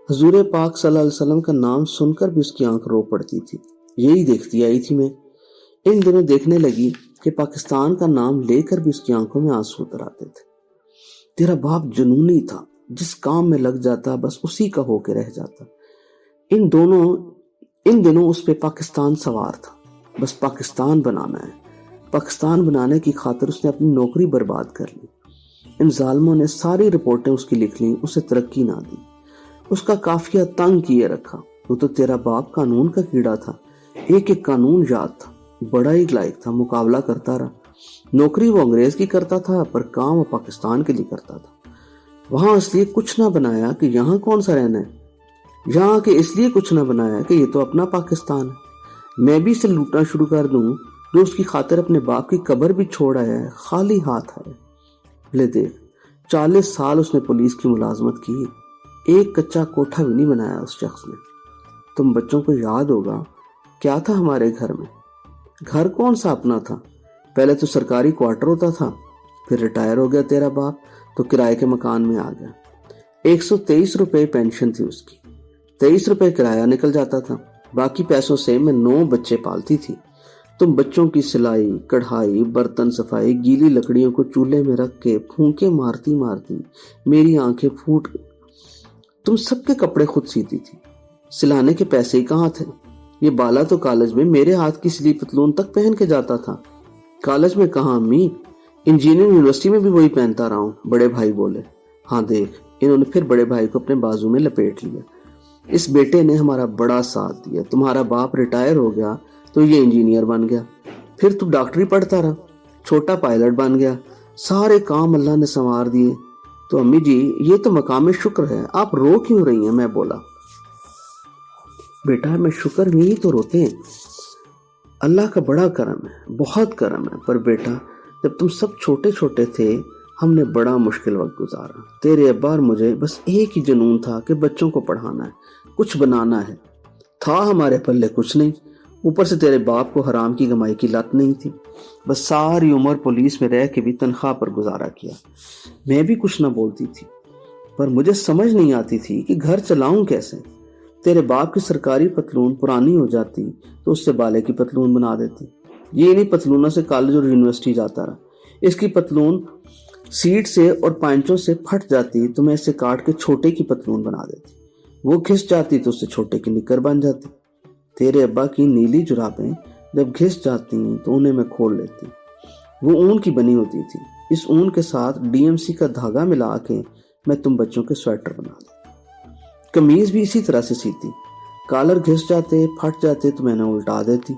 हजूर पाक सल्लल्लाहु अलैहि वसल्लम का नाम सुनकर भी उसकी आंख रो पड़ती थी। यही देखती आई थी मैं। इन दिनों देखने लगी कि पाकिस्तान का नाम लेकर भी उसकी आंखों में आंसू उतर आते थे। तेरा बाप जुनूनी था, जिस काम में लग जाता बस उसी का होके रह जाता। इन दिनों उस पे पाकिस्तान सवार था, बस पाकिस्तान बनाना है। पाकिस्तान बनाने की खातिर उसने अपनी नौकरी बर्बाद कर ली। इन जालिमों ने सारी रिपोर्टें उसकी लिख ली, उसे तरक्की ना दी। उसका काफिया तंग किए रखा। वो तो तेरा बाप कानून का कीड़ा था, एक एक कानून याद था, बड़ा ही लायक था, मुकाबला करता रहा। नौकरी वो अंग्रेज की करता था, पर काम वो पाकिस्तान के लिए करता था। वहां इसलिए कुछ ना बनाया कि यहाँ कौन सा रहना है, यहाँ के इसलिए कुछ ना बनाया कि ये तो अपना पाकिस्तान है। मैं भी इसे लूटना शुरू कर दूं जो उसकी खातिर अपने बाप की कब्र भी छोड़ आया है, खाली हाथ है। ले देख, 40 साल उसने पुलिस की मुलाजमत की, एक कच्चा कोठा भी नहीं बनाया उस शख्स ने। तुम बच्चों को याद होगा क्या था हमारे घर में। घर कौन सा अपना था, पहले तो सरकारी क्वार्टर होता था, फिर रिटायर हो गया तेरा बाप तो किराए के मकान में आ गया। 123 रुपए पेंशन थी उसकी, 23 रुपए किराया निकल जाता था। बाकी पैसों से मैं 9 बच्चे पालती थी। तुम बच्चों की सिलाई, कढ़ाई, बर्तन सफाई, गीली लकड़ियों को चूल्हे में रख के फूंके मारती मारती मेरी आंखें फूट गई। तुम सबके कपड़े खुद सीती थी, सिलाने के पैसे ही कहाँ थे। ये बाला तो कॉलेज में मेरे हाथ की सिली पतलून तक पहन के जाता था। कॉलेज में कहाँ अम्मी, इंजीनियरिंग यूनिवर्सिटी में भी वही पहनता रहा हूँ, बड़े भाई बोले। हाँ देख, इन्होंने फिर बड़े भाई को अपने बाजू में लपेट लिया। इस बेटे ने हमारा बड़ा साथ दिया। तुम्हारा बाप रिटायर हो गया तो ये इंजीनियर बन गया, फिर तू डॉक्टरी पढ़ता रहा, छोटा पायलट बन गया, सारे काम अल्लाह ने संवार दिए। तो अम्मी जी ये तो मकाम शुक्र है, आप रो क्यों रही हैं। मैं बोला, बेटा मैं शुक्र में ही तो रोते हैं, अल्लाह का बड़ा करम है, बहुत करम है। पर बेटा जब तुम सब छोटे छोटे थे हमने बड़ा मुश्किल वक्त गुजारा। तेरे अब्बा और मुझे बस एक ही जुनून था कि बच्चों को पढ़ाना है, कुछ बनाना है। था हमारे पल्ले कुछ नहीं, ऊपर से तेरे बाप को हराम की कमाई की लत नहीं थी। बस सारी उम्र पुलिस में रह के भी तनख्वाह पर गुजारा किया। मैं भी कुछ ना बोलती थी, पर मुझे समझ नहीं आती थी कि घर चलाऊं कैसे। तेरे बाप की सरकारी पतलून पुरानी हो जाती तो उससे बाले की पतलून बना देती। ये इन्हीं पतलूनों से कॉलेज और यूनिवर्सिटी जाता रहा। इसकी पतलून सीट से और पांचों से फट जाती तो मैं इसे काट के छोटे की पतलून बना देती। वो घिस जाती तो उससे छोटे की निकर बन जाती। तेरे अब्बा की नीली जुराबें जब घिस जाती तो उन्हें मैं खोल लेती। वो ऊन की बनी होती थी। इस ऊन के साथ डीएमसी का धागा मिला के मैं तुम बच्चों के स्वेटर बना देती। कमीज भी इसी तरह से सीती। कॉलर घिस जाते, फट जाते तो मैंने उल्टा देती।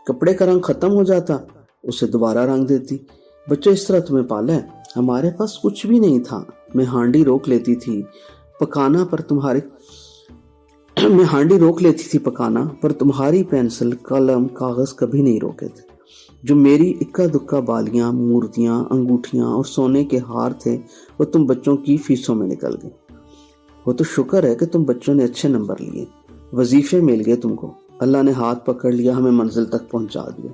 कपड़े का रंग खत्म हो जाता, उसे दोबारा रंग देती। बच्चों इस तरह तुम्हें पाला है, हमारे पास कुछ भी नहीं था। मैं हांडी रोक लेती थी पकाना, पर तुम्हारी पेंसिल, कलम, कागज कभी नहीं रोके थे। जो मेरी इक्का दुक्का बालियां, मूर्तियां, अंगूठियां और सोने के हार थे वो तुम बच्चों की फीसों में निकल गए। वो तो शुक्र है कि तुम बच्चों ने अच्छे नंबर लिए, वजीफे मिल गए तुमको, अल्लाह ने हाथ पकड़ लिया, हमें मंजिल तक पहुंचा दिया।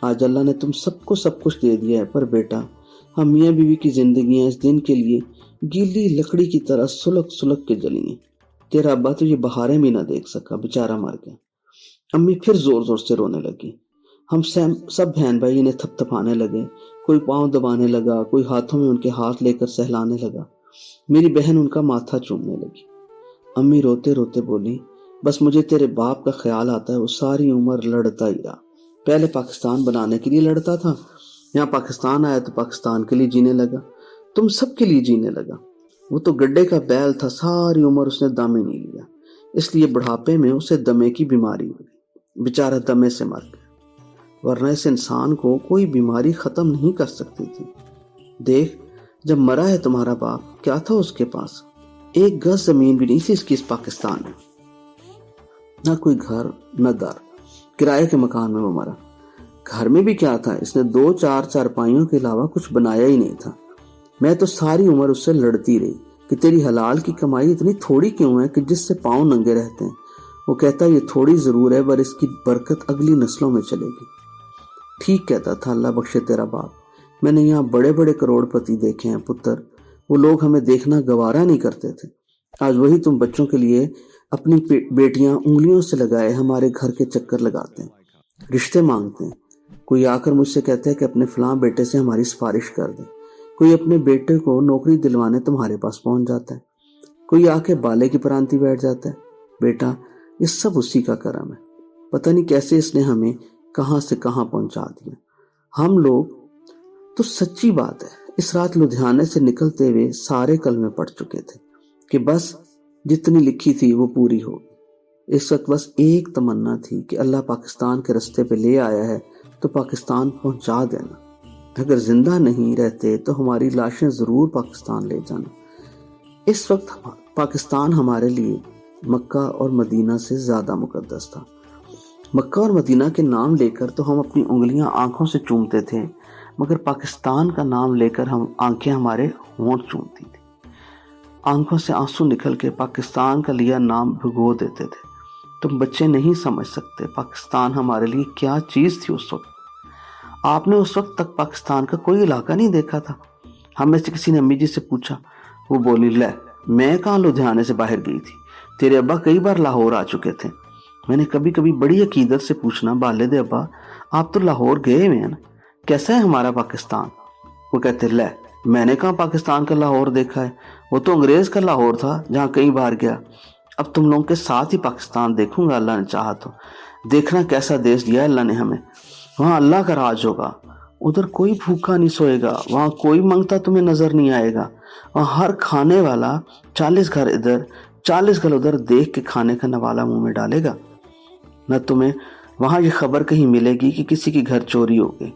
आज अल्लाह ने तुम सबको सब कुछ दे दिया है, पर बेटा हम मियाँ बीवी की जिंदगियां इस दिन के लिए गीली लकड़ी की तरह सुलग सुलग के जली हैं। तेरा अब्बा तो ये बहारें भी ना देख सका, बेचारा मर गया। अम्मी फिर जोर जोर से रोने लगी। हम सब बहन भाई इन्हें थपथपाने लगे। कोई पांव दबाने लगा, कोई हाथों में उनके हाथ लेकर सहलाने लगा। मेरी बहन उनका माथा चूमने लगी। अम्मी रोते रोते बोली, बस मुझे तेरे बाप का ख्याल आता है, वो सारी उम्र लड़ता ही रहा। पहले पाकिस्तान बनाने के लिए लड़ता था, यहाँ पाकिस्तान आया तो पाकिस्तान के लिए जीने लगा, तुम सबके लिए जीने लगा। वो तो गड्ढे का बैल था, सारी उम्र उसने दम ही नहीं लिया, इसलिए बुढ़ापे में उसे दमे की बीमारी हो गई, बेचारा दमे से मर गया। वरना इस इंसान को कोई बीमारी खत्म नहीं कर सकती थी। देख, जब मरा है तुम्हारा बाप, क्या था उसके पास? एक गज जमीन भी नहीं थी इसकी इस पाकिस्तान में, ना कोई घर न दर, किराए के मकान में वो मरा। घर में भी क्या था, इसने 2-4 चारपाइयों के अलावा कुछ बनाया ही नहीं था। मैं तो सारी उम्र उससे लड़ती रही कि तेरी हलाल की कमाई इतनी थोड़ी क्यों है कि जिससे पांव नंगे रहते हैं। वो कहता ये थोड़ी जरूर है, पर इसकी बरकत अगली नस्लों में चलेगी। ठीक कहता था, अल्लाह बख्शे तेरा बाप। मैंने यहाँ बड़े बड़े करोड़पति देखे हैं पुत्र, वो लोग हमें देखना गवारा नहीं करते थे। आज वही तुम बच्चों के लिए अपनी बेटियां उंगलियों से लगाए हमारे घर के चक्कर लगाते हैं, रिश्ते मांगते हैं। कोई आकर मुझसे कहता है कि अपने फलां बेटे से हमारी सिफारिश कर दे। कोई अपने बेटे को नौकरी दिलवाने तुम्हारे पास पहुंच जाता है। कोई आके बाले की परांती बैठ जाता है। बेटा, ये सब उसी का करम है। पता नहीं कैसे इसने हमें कहां से कहां पहुंचा दिया। हम लोग तो, सच्ची बात है, इस रात लुधियाने से निकलते हुए सारे कलमे पढ़ चुके थे कि बस जितनी लिखी थी वो पूरी हो। इस वक्त बस एक तमन्ना थी कि अल्लाह पाकिस्तान के रास्ते पे ले आया है तो पाकिस्तान पहुंचा देना। अगर जिंदा नहीं रहते तो हमारी लाशें जरूर पाकिस्तान ले जाना। इस वक्त पाकिस्तान हमारे लिए मक्का और मदीना से ज्यादा मुकद्दस था। मक्का और मदीना के नाम लेकर तो हम अपनी उंगलियां आंखों से चूमते थे, मगर पाकिस्तान का नाम लेकर हम आंखें हमारे होंठ चूमती थी। आंखों से आंसू निकल के पाकिस्तान का लिया नाम भिगो देते थे। तुम बच्चे नहीं समझ सकते पाकिस्तान हमारे लिए क्या चीज थी उस वक्त। आपने उस वक्त तक पाकिस्तान का कोई इलाका नहीं देखा था। हम में से किसी ने अम्मी जी से पूछा, वो बोली, ले मैं कहाँ लुधियाने से बाहर गई थी, तेरे अब्बा कई बार लाहौर आ चुके थे। मैंने कभी कभी बड़ी अकीदत से पूछना, बाले दे अब्बा आप तो लाहौर गए हुए हैं ना, कैसा है हमारा पाकिस्तान? वो कहते, ले मैंने कहाँ पाकिस्तान का लाहौर देखा है, वो तो अंग्रेज का लाहौर था जहाँ कई बार गया। अब तुम लोगों के साथ ही पाकिस्तान देखूंगा अल्लाह ने चाहा तो। देखना कैसा देश दिया अल्लाह ने हमें। वहाँ अल्लाह का राज होगा, उधर कोई भूखा नहीं सोएगा, वहाँ कोई मांगता तुम्हें नजर नहीं आएगा। वहाँ हर खाने वाला 40 घर इधर 40 घर उधर देख के खाने का नवाला मुंह में डालेगा। न तुम्हें वहाँ ये खबर कहीं मिलेगी कि किसी की घर चोरी हो गई,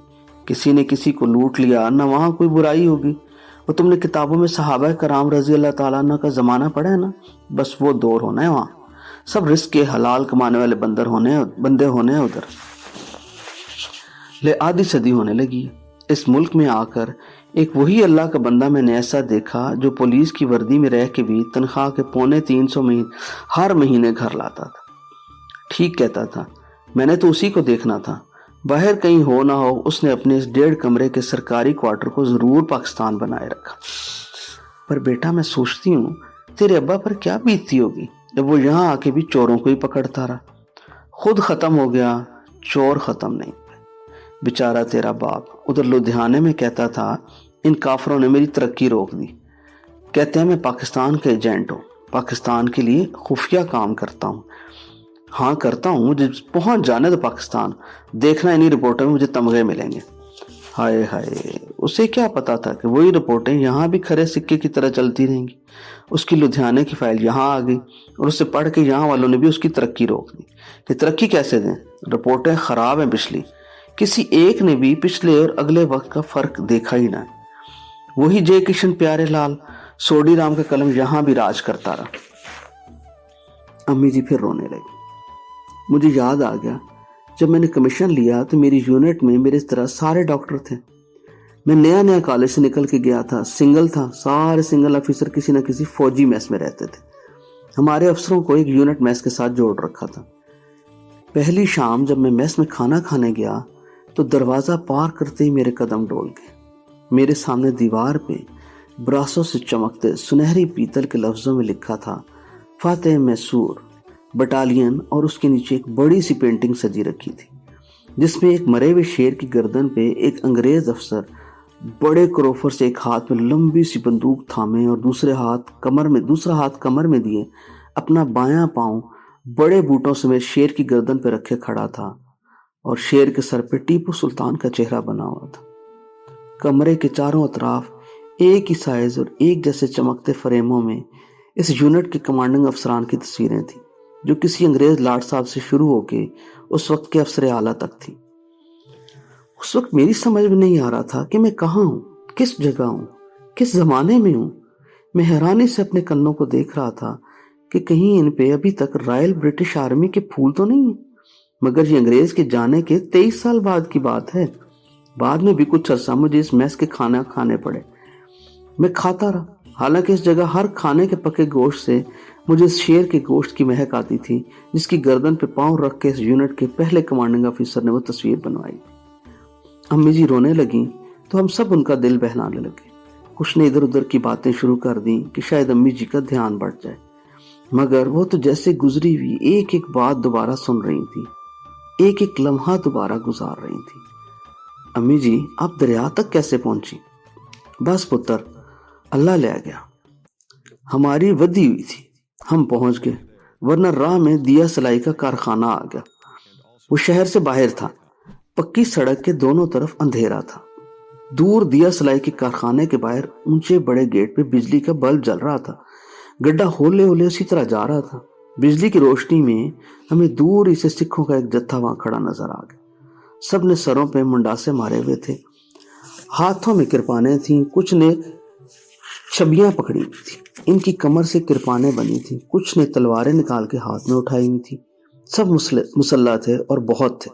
किसी ने किसी को लूट लिया, न वहाँ कोई बुराई होगी। और तुमने किताबों में सहाबा कराम रजी अल्लाह ताला अन्हु का जमाना पढ़ा है ना, बस वो दौर होना है। वहाँ सब रिस्क के हलाल कमाने वाले बंदे होने हैं उधर। ले आधी सदी होने लगी इस मुल्क में आकर एक वही अल्लाह का बंदा मैंने ऐसा देखा जो पुलिस की वर्दी में रह के भी तनख्वाह के 350 में हर महीने घर लाता था। ठीक कहता था, मैंने तो उसी को देखना था। बाहर कहीं हो ना हो, उसने अपने इस 1.5 कमरे के सरकारी क्वार्टर को जरूर पाकिस्तान बनाए रखा। पर बेटा मैं सोचती हूँ तेरे अब्बा पर क्या बीतती होगी जब वो यहाँ आके भी चोरों को ही पकड़ता रहा। खुद खत्म हो गया, चोर खत्म नहीं। बेचारा तेरा बाप उधर लुधियाने में कहता था, इन काफरों ने मेरी तरक्की रोक दी। कहते हैं मैं पाकिस्तान का एजेंट हूँ, पाकिस्तान के लिए खुफिया काम करता हूँ। हाँ करता हूँ, मुझे पहुंच जाने दो पाकिस्तान, देखना इन्हीं रिपोर्टों में मुझे तमगे मिलेंगे। हाय हाय, उसे क्या पता था कि वही रिपोर्टें यहाँ भी खरे सिक्के की तरह चलती रहेंगी। उसकी लुधियाने की फाइल यहाँ आ गई और उसे पढ़ के यहाँ वालों ने भी उसकी तरक्की रोक दी कि तरक्की कैसे दें, रिपोर्टें खराब हैं पिछली। किसी एक ने भी पिछले और अगले वक्त का फर्क देखा ही ना। वही जय किशन प्यारे लाल सोडी राम का कलम यहाँ भी राज करता रहा। अम्मी जी फिर रोने लगी। मुझे याद आ गया, जब मैंने कमीशन लिया तो मेरी यूनिट में मेरे तरह सारे डॉक्टर थे। मैं नया कॉलेज से निकल के गया था, सिंगल था, सारे सिंगल ऑफिसर किसी न किसी फौजी मैस में रहते थे। हमारे अफसरों को एक यूनिट मैस के साथ जोड़ रखा था। पहली शाम जब मैं मैस में खाना खाने गया तो दरवाज़ा पार करते ही मेरे कदम डोल गए। मेरे सामने दीवार पे ब्रासों से चमकते सुनहरी पीतल के लफ्ज़ों में लिखा था, फातेह मैसूर, बटालियन और उसके नीचे एक बड़ी सी पेंटिंग सजी रखी थी, जिसमें एक मरे हुए शेर की गर्दन पे एक अंग्रेज अफसर बड़े क्रोफर से एक हाथ में लंबी सी बंदूक थामे और दूसरा हाथ कमर में दिए अपना बायां पांव बड़े बूटों समेत शेर की गर्दन पे रखे खड़ा था, और शेर के सर पे टीपू सुल्तान का चेहरा बना हुआ था। कमरे के चारों अतराफ एक ही साइज और एक जैसे चमकते फ्रेमों में इस यूनिट के कमांडिंग अफसरान की तस्वीरें थी, जो किसी अंग्रेज लाट साहब से शुरू होके उस वक्त के अफसर आला तक थी। उस वक्त मेरी समझ में नहीं आ रहा था कि मैं कहाँ हूँ, किस जगह हूँ, किस जमाने में हूँ। मैं हैरानी से अपने कन्नों को देख रहा था कि कहीं इन पे अभी तक रॉयल ब्रिटिश आर्मी के फूल तो नहीं है। मगर ये अंग्रेज के जाने के 23 साल बाद की बात है। बाद में भी कुछ अरसा मुझे इस मैस के खाना खाने पड़े। मैं खाता रहा, हालांकि इस जगह हर खाने के पके गोश्त से मुझे इस शेर के गोश्त की महक आती थी, जिसकी गर्दन पे पांव रख के इस यूनिट के पहले कमांडिंग ऑफिसर ने वो तस्वीर बनवाई। अम्मी जी रोने लगी तो हम सब उनका दिल बहलाने लगे। कुछ ने इधर उधर की बातें शुरू कर दी कि शायद अम्मी जी का ध्यान बढ़ जाए, मगर वो तो जैसे गुजरी हुई एक एक बात दोबारा सुन रही थी, एक एक लम्हा दोबारा गुजार रही थी। अम्मी जी, आप दरिया तक कैसे पहुंची? बस पुत्र, अल्लाह ले गया। हमारी वदी हुई थी, हम पहुंच गए, वरना राह में दिया सलाई का कारखाना आ गया। वो शहर से बाहर था, पक्की सड़क के दोनों तरफ अंधेरा था। दूर दिया सलाई के कारखाने के बाहर ऊंचे बड़े गेट पे बिजली का बल्ब जल रहा था। गड्ढा होले होले उसी तरह जा रहा था। बिजली की रोशनी में हमें दूर ही से सिखों का एक जत्था वहां खड़ा नजर आ गया। सब ने सरों पे मुंडासे मारे हुए थे, हाथों में किरपानें थीं, कुछ ने छबियां पकड़ी हुई थी। इनकी कमर से किरपानें बनी थी, कुछ ने तलवारें निकाल के हाथ में उठाई हुई थी। सब मुसल्ला थे और बहुत थे।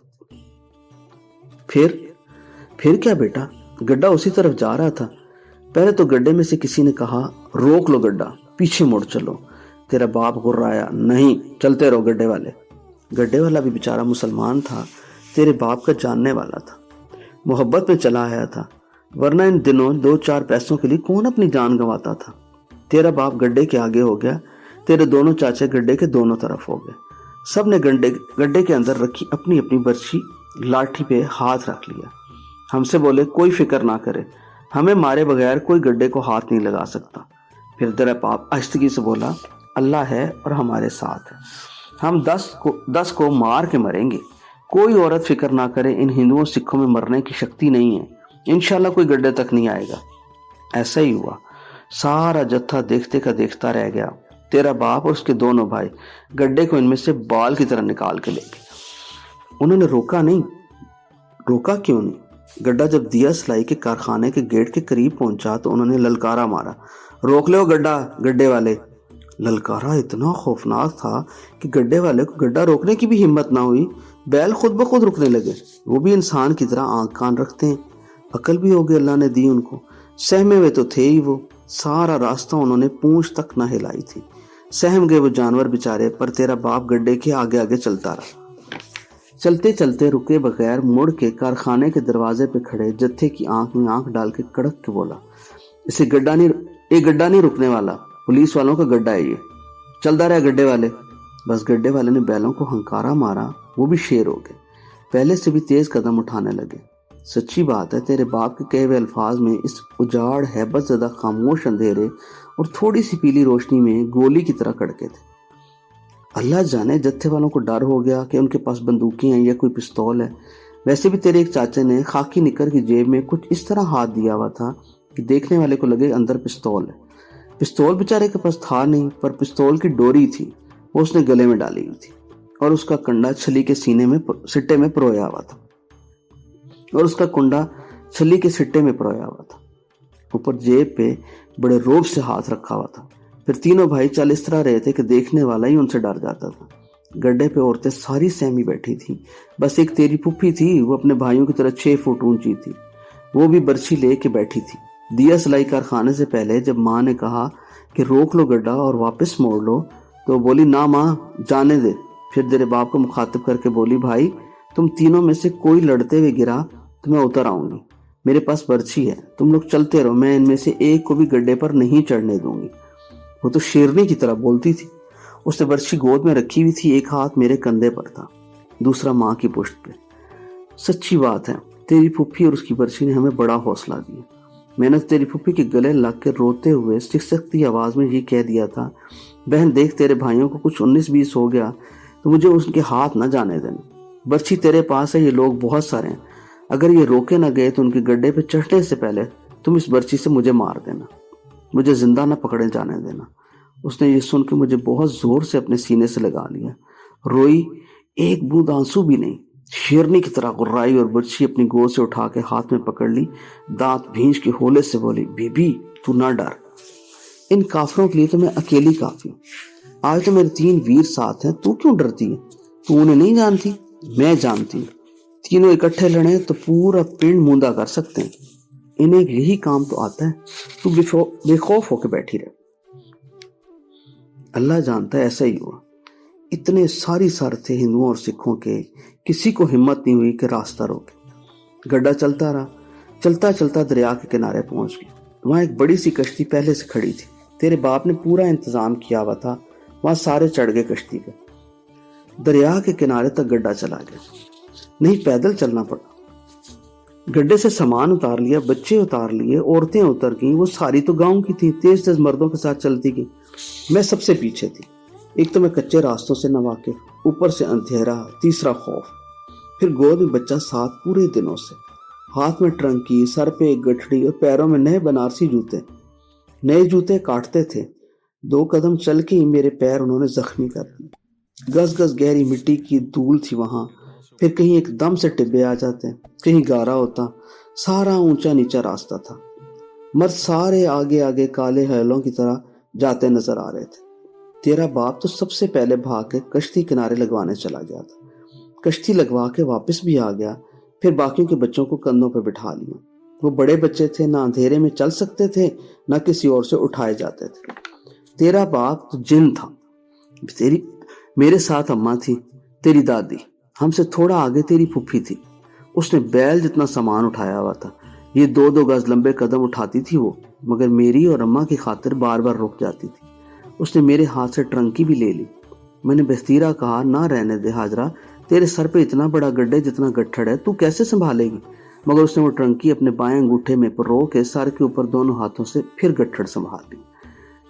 फिर क्या बेटा? गड्ढा उसी तरफ जा रहा था। पहले तो गड्ढे में से किसी ने कहा, रोक लो गड्ढा, पीछे मुड़ चलो। तेरा बाप गुर्राया, नहीं चलते रहो गड्ढे वाले। गड्ढे वाला भी बेचारा मुसलमान था, तेरे बाप का जानने वाला था, मोहब्बत में चला आया था, वरना इन दिनों 2-4 पैसों के लिए कौन अपनी जान गंवाता था। तेरा बाप गड्ढे के आगे हो गया, तेरे दोनों चाचे गड्ढे के दोनों तरफ हो गए। सब ने गड्ढे के अंदर रखी अपनी अपनी बर्छी लाठी पे हाथ रख लिया। हमसे बोले, कोई फिक्र ना करे, हमें मारे बगैर कोई गड्ढे को हाथ नहीं लगा सकता। फिर तेरा बाप आहिस्तगी से बोला, अल्लाह है और हमारे साथ है, हम 10 को मार के मरेंगे। कोई औरत फिक्र ना करे, इन हिंदुओं सिखों में मरने की शक्ति नहीं है, इंशाल्लाह कोई गड्ढे तक नहीं आएगा। ऐसा ही हुआ। सारा जत्था देखते का देखता रह गया। तेरा बाप और उसके दोनों भाई गड्ढे को इनमें से बाल की तरह निकाल के ले गए। उन्होंने रोका नहीं। रोका क्यों नहीं? गड्ढा जब दिया सलाई के कारखाने के गेट के करीब पहुंचा तो उन्होंने ललकारा मारा, रोक लो गड्ढा, गड्ढे वाले। ललकारा इतना खौफनाक था कि गड्ढे वाले को गड्ढा रोकने की भी हिम्मत ना हुई। बैल खुद ब खुद रुकने लगे। वो भी इंसान की तरह आंख कान रखते हैं, अकल भी होगी अल्लाह ने दी उनको। सहमे हुए तो थे ही वो। सारा रास्ता उन्होंने पूंछ तक ना हिलाई थी। सहम गए वो जानवर बेचारे। पर तेरा बाप गड्ढे के आगे आगे चलता रहा। चलते चलते रुके बगैर मुड़ के कारखाने के दरवाजे पे खड़े जत्थे की आंख में आंख डाल के कड़क के बोला, ये गड्ढा नहीं रुकने वाला, पुलिस वालों का गड्ढा है ये, चलता रहा गड्ढे वाले। बस गड्ढे वाले ने बैलों को हंकारा मारा, वो भी शेर हो गए, पहले से भी तेज कदम उठाने लगे। सच्ची बात है, तेरे बाप के कहे हुए अल्फाज में इस उजाड़ हैबत ज़दा खामोश अंधेरे और थोड़ी सी पीली रोशनी में गोली की तरह कड़के थे। अल्लाह जाने जत्थे वालों को डर हो गया कि उनके पास बंदूकें हैं या कोई पिस्तौल है। वैसे भी तेरे एक चाचे ने खाकी निकर की जेब में कुछ इस तरह हाथ दिया हुआ था कि देखने वाले को लगे अंदर पिस्तौल है। पिस्तौल बेचारे के पास था नहीं, पर पिस्तौल की डोरी थी, वो उसने गले में डाली हुई थी और उसका कंडा छली के सिट्टे में परोया हुआ था। ऊपर जेब पे बड़े रोब से हाथ रखा हुआ था। फिर तीनों भाई चाल इस तरह रहे थे कि देखने वाला ही उनसे डर जाता था। गड्ढे पे औरतें सारी सहमी बैठी थी। बस एक तेरी पुप्पी थी, वो अपने भाइयों की तरह 6 फुट ऊंची थी, वो भी बर्छी ले के बैठी थी। दिया सलाई कारखाने से पहले जब माँ ने कहा कि रोक लो गड्ढा और वापस मोड़ लो, तो बोली, ना माँ, जाने दे। फिर तेरे बाप को मुखातिब करके बोली, भाई तुम तीनों में से कोई लड़ते हुए गिरा तो मैं उतर आऊंगी, मेरे पास बर्छी है, तुम लोग चलते रहो, मैं इनमें से एक को भी गड्ढे पर नहीं चढ़ने दूंगी। वो तो शेरनी की तरह बोलती थी। उसने बर्छी गोद में रखी हुई थी, एक हाथ मेरे कंधे पर था, दूसरा माँ की पुश्त पे। सच्ची बात है, तेरी फूफी और उसकी बर्छी ने हमें बड़ा हौसला दिया। मैंने तेरी फूफी के गले लग कर रोते हुए सिकसकती आवाज में ये कह दिया था, बहन देख, तेरे भाइयों को कुछ 19-20 हो गया तो मुझे उनके हाथ न जाने देना। बर्छी तेरे पास है, ये लोग बहुत सारे हैं, अगर ये रोके न गए तो उनके गड्ढे पे चढ़ने से पहले तुम इस बर्छी से मुझे मार देना, मुझे जिंदा न पकड़े जाने देना। उसने ये सुन के मुझे बहुत जोर से अपने सीने से लगा लिया, रोई, एक बूंद आंसू भी नहीं, शेरनी की तरह गुर्राई और बर्छी अपनी गोद से उठा के हाथ में पकड़ ली, दांत भींच के होले से बोली, बीबी तू ना डर, इन काफिरों के लिए तो मैं अकेली काफी हूँ। आज तो मेरे 3 वीर साथ हैं, तू क्यों डरती है? तू उन्हें नहीं जानती, मैं जानती हूँ। तीनों इकट्ठे लड़े तो पूरा पिंड मूंदा कर सकते हैं, इन्हें यही काम तो आता है। तू बेखौफ होकर बैठी रहे। अल्लाह जानता है ऐसा ही हुआ। इतने सारी सर थे हिंदुओं और सिखों के, किसी को हिम्मत नहीं हुई कि रास्ता रोके। गड्ढा चलता रहा, चलता चलता दरिया के किनारे पहुंच गया। वहां एक बड़ी सी कश्ती पहले से खड़ी थी, तेरे बाप ने पूरा इंतजाम किया हुआ था, वहां सारे चढ़ गए कश्ती पे। दरिया के किनारे तक गड्ढा चला गया, नहीं पैदल चलना पड़ा। गड्ढे से सामान उतार लिया, बच्चे उतार लिए, औरतें उतर गईं, वो सारी तो गांव की थी, तेज तेज मर्दों के साथ चलती गई। मैं सबसे पीछे थी। एक तो मैं कच्चे रास्तों से न वाकिफ, ऊपर से अंधेरा, तीसरा खौफ, फिर गोद में बच्चा साथ पूरे दिनों से, हाथ में ट्रंकी, सर पे एक गठड़ी और पैरों में नए बनारसी जूते। नए जूते काटते थे, 2 कदम चल के ही मेरे पैर उन्होंने जख्मी कर दिए। गस गस गहरी मिट्टी की धूल थी वहां, फिर कहीं एकदम से टिब्बे आ जाते, कहीं गारा होता, सारा ऊंचा नीचा रास्ता था। मर्द सारे आगे आगे काले हैलों की तरह जाते नजर आ रहे थे। तेरा बाप तो सबसे पहले भाग के कश्ती किनारे लगवाने चला गया था। कश्ती लगवा के वापस भी आ गया, फिर बाकियों के बच्चों को कंधों पर बिठा लिया। वो बड़े बच्चे थे, ना अंधेरे में चल सकते थे, ना किसी और से उठाए जाते थे। तेरा बाप तो जिन था। मेरे साथ अम्मा थी, तेरी दादी, हमसे थोड़ा आगे तेरी फूफी थी, उसने बैल जितना सामान उठाया हुआ था। ये 2-2 गज लंबे कदम उठाती थी वो, मगर मेरी और अम्मा की खातिर बार बार रुक जाती थी। उसने मेरे हाथ से ट्रंकी भी ले ली। मैंने बेस्तीरा कहा, ना रहने दे हाजरा, तेरे सर पे इतना बड़ा गड्ढे जितना गट्ठड़ है, तू कैसे संभालेगी? मगर उसने वो ट्रंकी अपने बाएं अंगूठे में परो के सर के ऊपर दोनों हाथों से फिर गट्ठड़ संभाल ली।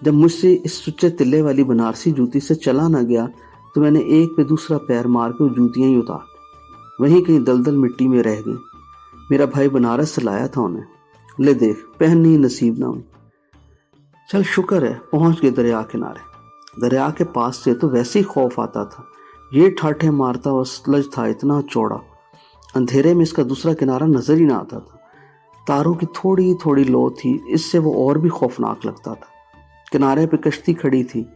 जब मुझसे इस सुच्चे तिल्ले वाली बनारसी जूती से चला ना गया तो मैंने एक पे दूसरा पैर मार के वो जूतियां ही उतार दी, वहीं कहीं दलदल मिट्टी में रह गई। मेरा भाई बनारस से लाया था उन्हें, ले देख, पहननी नसीब ना हुई। चल शुक्र है पहुंच गए दरिया किनारे। दरिया के पास से तो वैसे ही खौफ आता था, ये ठाठे मारता हुआ सतलज था, इतना चौड़ा, अंधेरे में इसका दूसरा किनारा नजर ही ना आता था। तारों की थोड़ी थोड़ी लो थी, इससे वो और भी खौफनाक लगता था। किनारे पे कश्ती खड़ी थी,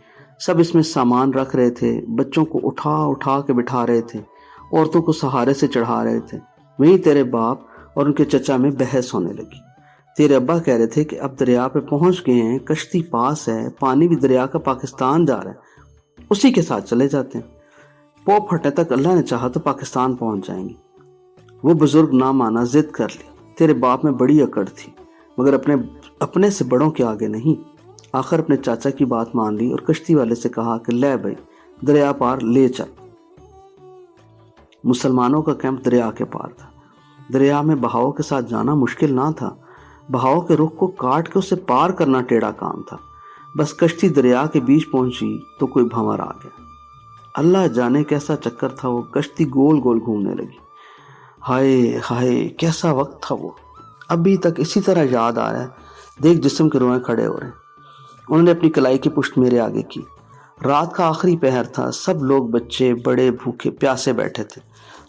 सब इसमें सामान रख रहे थे, बच्चों को उठा उठा के बिठा रहे थे, औरतों को सहारे से चढ़ा रहे थे। वहीं तेरे बाप और उनके चचा में बहस होने लगी। तेरे अब्बा कह रहे थे कि अब दरिया पे पहुंच गए हैं, कश्ती पास है, पानी भी दरिया का पाकिस्तान जा रहा है, उसी के साथ चले जाते हैं। पौ फटने तक अल्लाह ने चाहा तो पाकिस्तान पहुंच जाएंगे। वो बुजुर्ग ना माना, जिद कर ली। तेरे बाप में बड़ी अकड़ थी, मगर अपने से बड़ों के आगे नहीं। आखिर अपने चाचा की बात मान ली और कश्ती वाले से कहा कि ले भाई, दरिया पार ले चल। मुसलमानों का कैंप दरिया के पार था। दरिया में बहाव के साथ जाना मुश्किल ना था, बहाव के रुख को काट के उसे पार करना टेढ़ा काम था। बस कश्ती दरिया के बीच पहुंची तो कोई भंवर आ गया। अल्लाह जाने कैसा चक्कर था वो, कश्ती गोल गोल घूमने लगी। हाय हाय कैसा वक्त था वो, अभी तक इसी तरह याद आ रहा है। देख जिस्म के रोए खड़े हो रहे हैं। उन्होंने अपनी कलाई की पुष्ट मेरे आगे की। रात का आखिरी पहर था, सब लोग बच्चे बड़े भूखे प्यासे बैठे थे।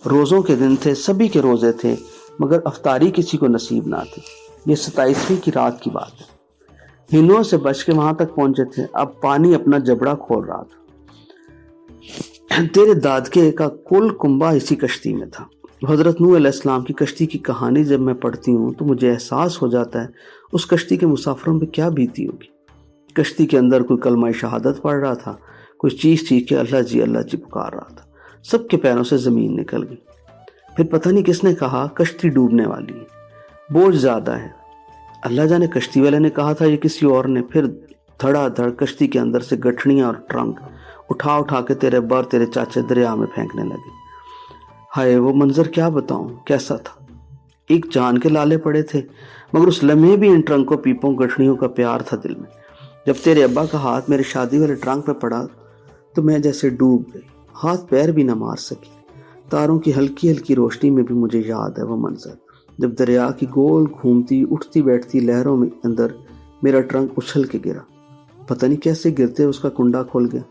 रोज़ों के दिन थे, सभी के रोज़े थे, मगर अफ्तारी किसी को नसीब ना थी। ये 27वीं की रात की बात है। हिंदुओं से बच के वहां तक पहुंचे थे, अब पानी अपना जबड़ा खोल रहा था। तेरे दादके का कुल कुंबा इसी कश्ती में था। हजरत नूह अलैहिस्सलाम की कश्ती की कहानी जब मैं पढ़ती हूँ तो मुझे एहसास हो जाता है उस कश्ती के मुसाफिरों पे क्या बीती होगी। कश्ती के अंदर कोई कलमा शहादत पढ़ रहा था, कोई चीख चीख के अल्लाह जी पुकार रहा था। सबके पैरों से जमीन निकल गई। फिर पता नहीं किसने कहा कश्ती डूबने वाली है, बोझ ज्यादा है। अल्लाह जाने कश्ती वाले ने कहा था या किसी और ने। फिर धड़ाधड़ कश्ती के अंदर से गठड़ियां और ट्रंक उठा उठा के तेरे अब्बा और तेरे चाचे दरिया में फेंकने लगे। हाय वो मंजर क्या बताऊं कैसा था। एक जान के लाले पड़े थे, मगर उस लम्हे भी इन ट्रंकों पीपों गठड़ियों का प्यार था दिल में। जब तेरे अब्बा का हाथ मेरे शादी वाले ट्रंक पे पड़ा तो मैं जैसे डूब गई, हाथ पैर भी न मार सकी। तारों की हल्की हल्की रोशनी में भी मुझे याद है वो मंजर, जब दरिया की गोल घूमती उठती बैठती लहरों में अंदर मेरा ट्रंक उछल के गिरा। पता नहीं कैसे गिरते उसका कुंडा खुल गया,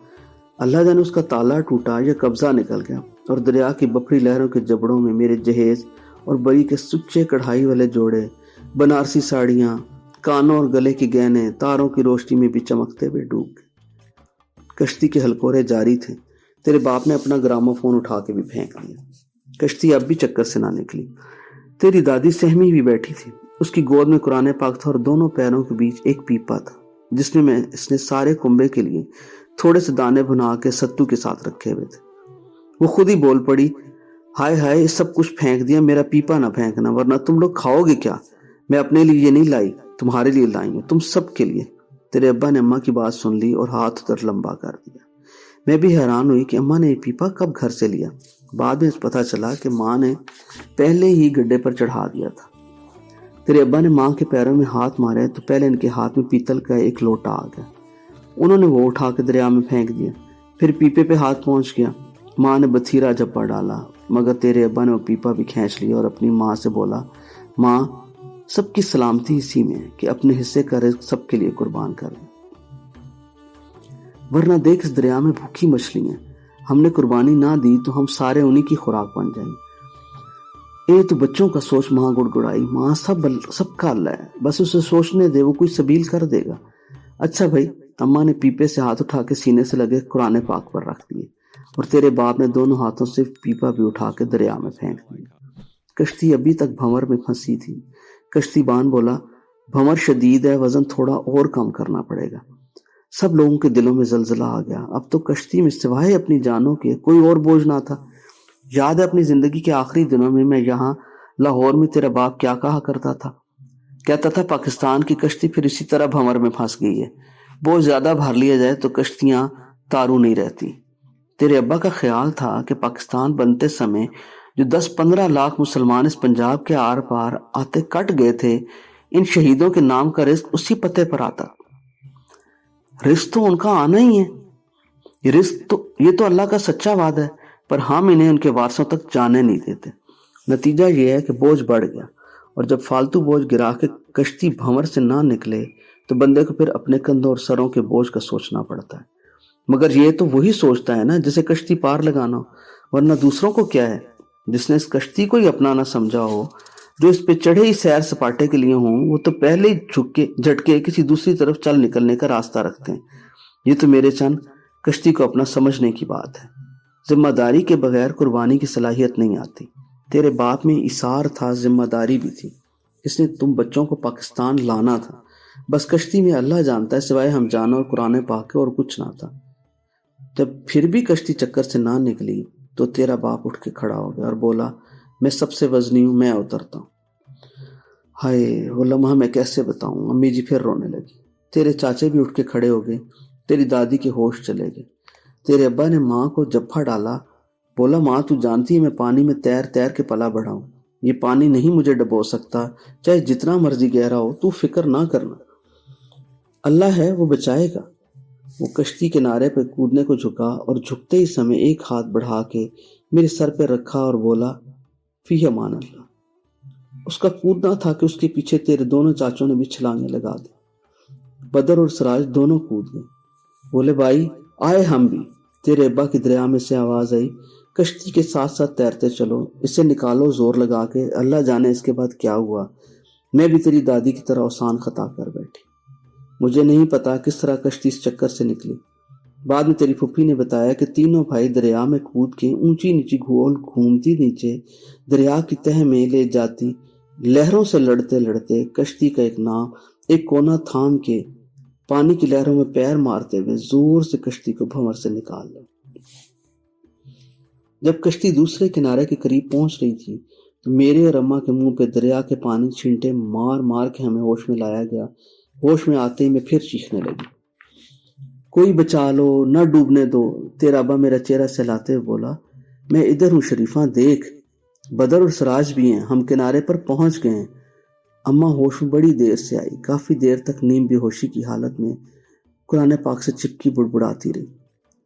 अल्लाह जाने उसका ताला टूटा या कब्जा निकल गया, और दरिया की बफरी लहरों के जबड़ों में मेरे जहेज और बड़ी के सुच्चे कढ़ाई वाले जोड़े, बनारसी साड़ियाँ, कानों और गले के गहने तारों की रोशनी में भी चमकते हुए डूब गए। कश्ती के हलकोरे जारी थे। तेरे बाप ने अपना ग्रामोफोन उठा के भी फेंक दिया। कश्ती अब भी चक्कर से ना निकली। तेरी दादी सहमी भी बैठी थी, उसकी गोद में कुरान पाक था और दोनों पैरों के बीच एक पीपा था जिसमें इसने सारे कुंबे के लिए थोड़े से दाने भुना के सत्तू के साथ रखे हुए थे। वो खुद ही बोल पड़ी, हाय हाय सब कुछ फेंक दिया, मेरा पीपा ना फेंकना वरना तुम लोग खाओगे क्या। मैं अपने लिए ये नहीं लाई, तुम्हारे लिए लाई हूं, तुम सब के लिए। तेरे अब्बा ने अम्मा की बात सुन ली और हाथ उधर लंबा कर दिया। मैं भी हैरान हुई कि अम्मा ने ये पीपा कब घर से लिया। बाद में पता चला कि माँ ने पहले ही गड्ढे पर चढ़ा दिया था। तेरे अब्बा ने माँ के पैरों में हाथ मारे तो पहले इनके हाथ में पीतल का एक लोटा आ गया। उन्होंने वो उठा के दरिया में फेंक दिया। फिर पीपे पे हाथ पहुंच गया। माँ ने बथीरा जब्बा डाला, मगर तेरे अब्बा ने वो पीपा भी खींच लिया और अपनी माँ से बोला, माँ सबकी सलामती इसी में है कि अपने हिस्से का रिस्क सबके लिए कुर्बान कर दे, वरना देख इस दरिया में भूखी मछलियां, हमने कुर्बानी ना दी तो हम सारे उन्हीं की खुराक बन जाएंगे। ए तो बच्चों का सोच, माँ गुड़गुड़ाई। माँ सबका अल्लाह है, बस उसे सोचने दे, वो कोई सबील कर देगा। अच्छा भाई, अम्मा ने पीपे से हाथ उठा के सीने से लगे कुरान पाक पर रख दिए और तेरे बाप ने दोनों हाथों से पीपा भी उठा के दरिया में फेंक दिया। कश्ती अभी तक भंवर में फंसी थी। कश्तीबान बोला, भंवर शदीद है, वजन थोड़ा और कम करना पड़ेगा। सब लोगों के दिलों में जलजला आ गया। अब तो कश्ती में सिवाय अपनी जानों के कोई और बोझ ना था। याद है अपनी जिंदगी के आखिरी दिनों में मैं यहाँ लाहौर में तेरा बाप क्या कहा करता था, कहता था पाकिस्तान की कश्ती फिर इसी तरह भंवर में फंस गई है, बोझ ज्यादा भर लिया जाए तो कश्तियां तारू नहीं रहती। तेरे अब्बा का ख्याल था कि पाकिस्तान बनते समय जो 10-15 लाख मुसलमान इस पंजाब के आर पार आते कट गए थे, इन शहीदों के नाम का रिस्क उसी पते पर आता। रिस्क तो उनका आना ही है, ये तो अल्लाह का सच्चा वादा है, पर हम इन्हें उनके वारसों तक जाने नहीं देते। नतीजा ये है कि बोझ बढ़ गया, और जब फालतू बोझ गिरा के कश्ती भंवर से ना निकले तो बंदे को फिर अपने कंधों और सरों के बोझ का सोचना पड़ता है। मगर ये तो वही सोचता है ना जिसे कश्ती पार लगाना हो, वरना दूसरों को क्या है। जिसने इस कश्ती को ही अपना ना समझा हो, जो इस पे चढ़े ही सैर सपाटे के लिए हों, वो तो पहले ही झटके किसी दूसरी तरफ चल निकलने का रास्ता रखते हैं। ये तो मेरे चंद कश्ती को अपना समझने की बात है। जिम्मेदारी के बगैर कुर्बानी की सलाहियत नहीं आती। तेरे बाप में इसार था, जिम्मेदारी भी थी। इसने तुम बच्चों को पाकिस्तान लाना था, बस कश्ती में अल्लाह जानता है सिवाय हम जानो और कुरान पाक के और कुछ ना था। जब फिर भी कश्ती चक्कर से ना निकली तो तेरा बाप उठ के खड़ा हो गया और बोला, मैं सबसे वजनी हूं, मैं उतरता हूं। हाय वो लम्हा मैं कैसे बताऊं। अम्मी जी फिर रोने लगी। तेरे चाचे भी उठ के खड़े हो गए। तेरी दादी के होश चले गए। तेरे अब्बा ने माँ को जफ्फा डाला, बोला, माँ तू जानती है मैं पानी में तैर तैर के पला बढ़ा हूं, ये पानी नहीं मुझे डबो सकता, चाहे जितना मर्जी गहरा हो, तू फिक्र ना करना, अल्लाह है वो बचाएगा। वो कश्ती किनारे पर कूदने को झुका और झुकते ही समय एक हाथ बढ़ा के मेरे सर पे रखा और बोला, फी अमान अल्लाह। उसका कूदना था कि उसके पीछे तेरे दोनों चाचों ने भी छलांगे लगा दी। बदर और सराज दोनों कूद गए। बोले, भाई आए हम भी। तेरे अब्बा की दरिया में से आवाज आई, कश्ती के साथ साथ तैरते चलो, इसे निकालो जोर लगा के, अल्लाह जाने इसके बाद क्या हुआ। मैं भी तेरी दादी की तरह आसान खता कर बैठी। मुझे नहीं पता किस तरह कश्ती इस चक्कर से निकली। बाद में तेरी फुप्पी ने बताया कि तीनों भाई दरिया में कूद के ऊंची नीची गोल घूमती नीचे दरिया की तह में ले जाती, लहरों से लड़ते लड़ते कश्ती का एक नाव एक कोना थाम के पानी की लहरों में पैर मारते हुए जोर से कश्ती को भंवर से निकाल ले। जब कश्ती दूसरे किनारे के करीब पहुंच रही थी तो मेरे और अम्मा के मुंह पे दरिया के पानी छींटे मार मार के हमें होश में लाया गया। होश में आते ही मैं फिर चीखने लगी। کوئی بچا لو، نہ ڈوبنے دو۔ تیرا ابا میرا چہرہ سہلاتے ہوئے بولا، میں ادھر ہوں شریفہ، دیکھ بدر اور سراج بھی ہیں، ہم کنارے پر پہنچ گئے ہیں۔ اماں ہوش میں بڑی دیر سے آئی، کافی دیر تک نیم بے ہوشی کی حالت میں قرآن پاک سے چپکی بڑبڑاتی رہی۔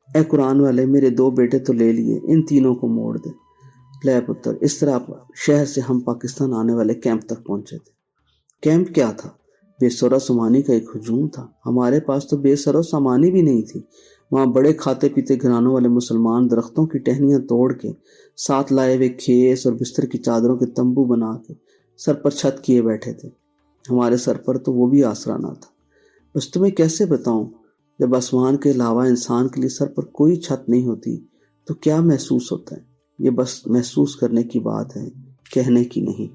اے قرآن والے، میرے 2 بیٹے تو لے لیے، ان تینوں کو موڑ دے۔ لے پتر، اس طرح شہر سے ہم پاکستان آنے والے کیمپ تک پہنچے تھے۔ کیمپ کیا تھا؟ بے سر و سامانی کا ایک ہجوم تھا۔ ہمارے پاس تو بے سر و سامانی بھی نہیں تھی۔ وہاں بڑے کھاتے پیتے گھرانوں والے مسلمان درختوں کی ٹہنیاں توڑ کے، ساتھ لائے ہوئے کھیس اور بستر کی چادروں کے تمبو بنا کے سر پر چھت کیے بیٹھے تھے۔ ہمارے سر پر تو وہ بھی آسرا نہ تھا۔ بس تمہیں کیسے بتاؤں، جب آسمان کے علاوہ انسان کے لیے سر پر کوئی چھت نہیں ہوتی تو کیا محسوس ہوتا ہے۔ یہ بس محسوس کرنے کی بات ہے، کہنے کی نہیں۔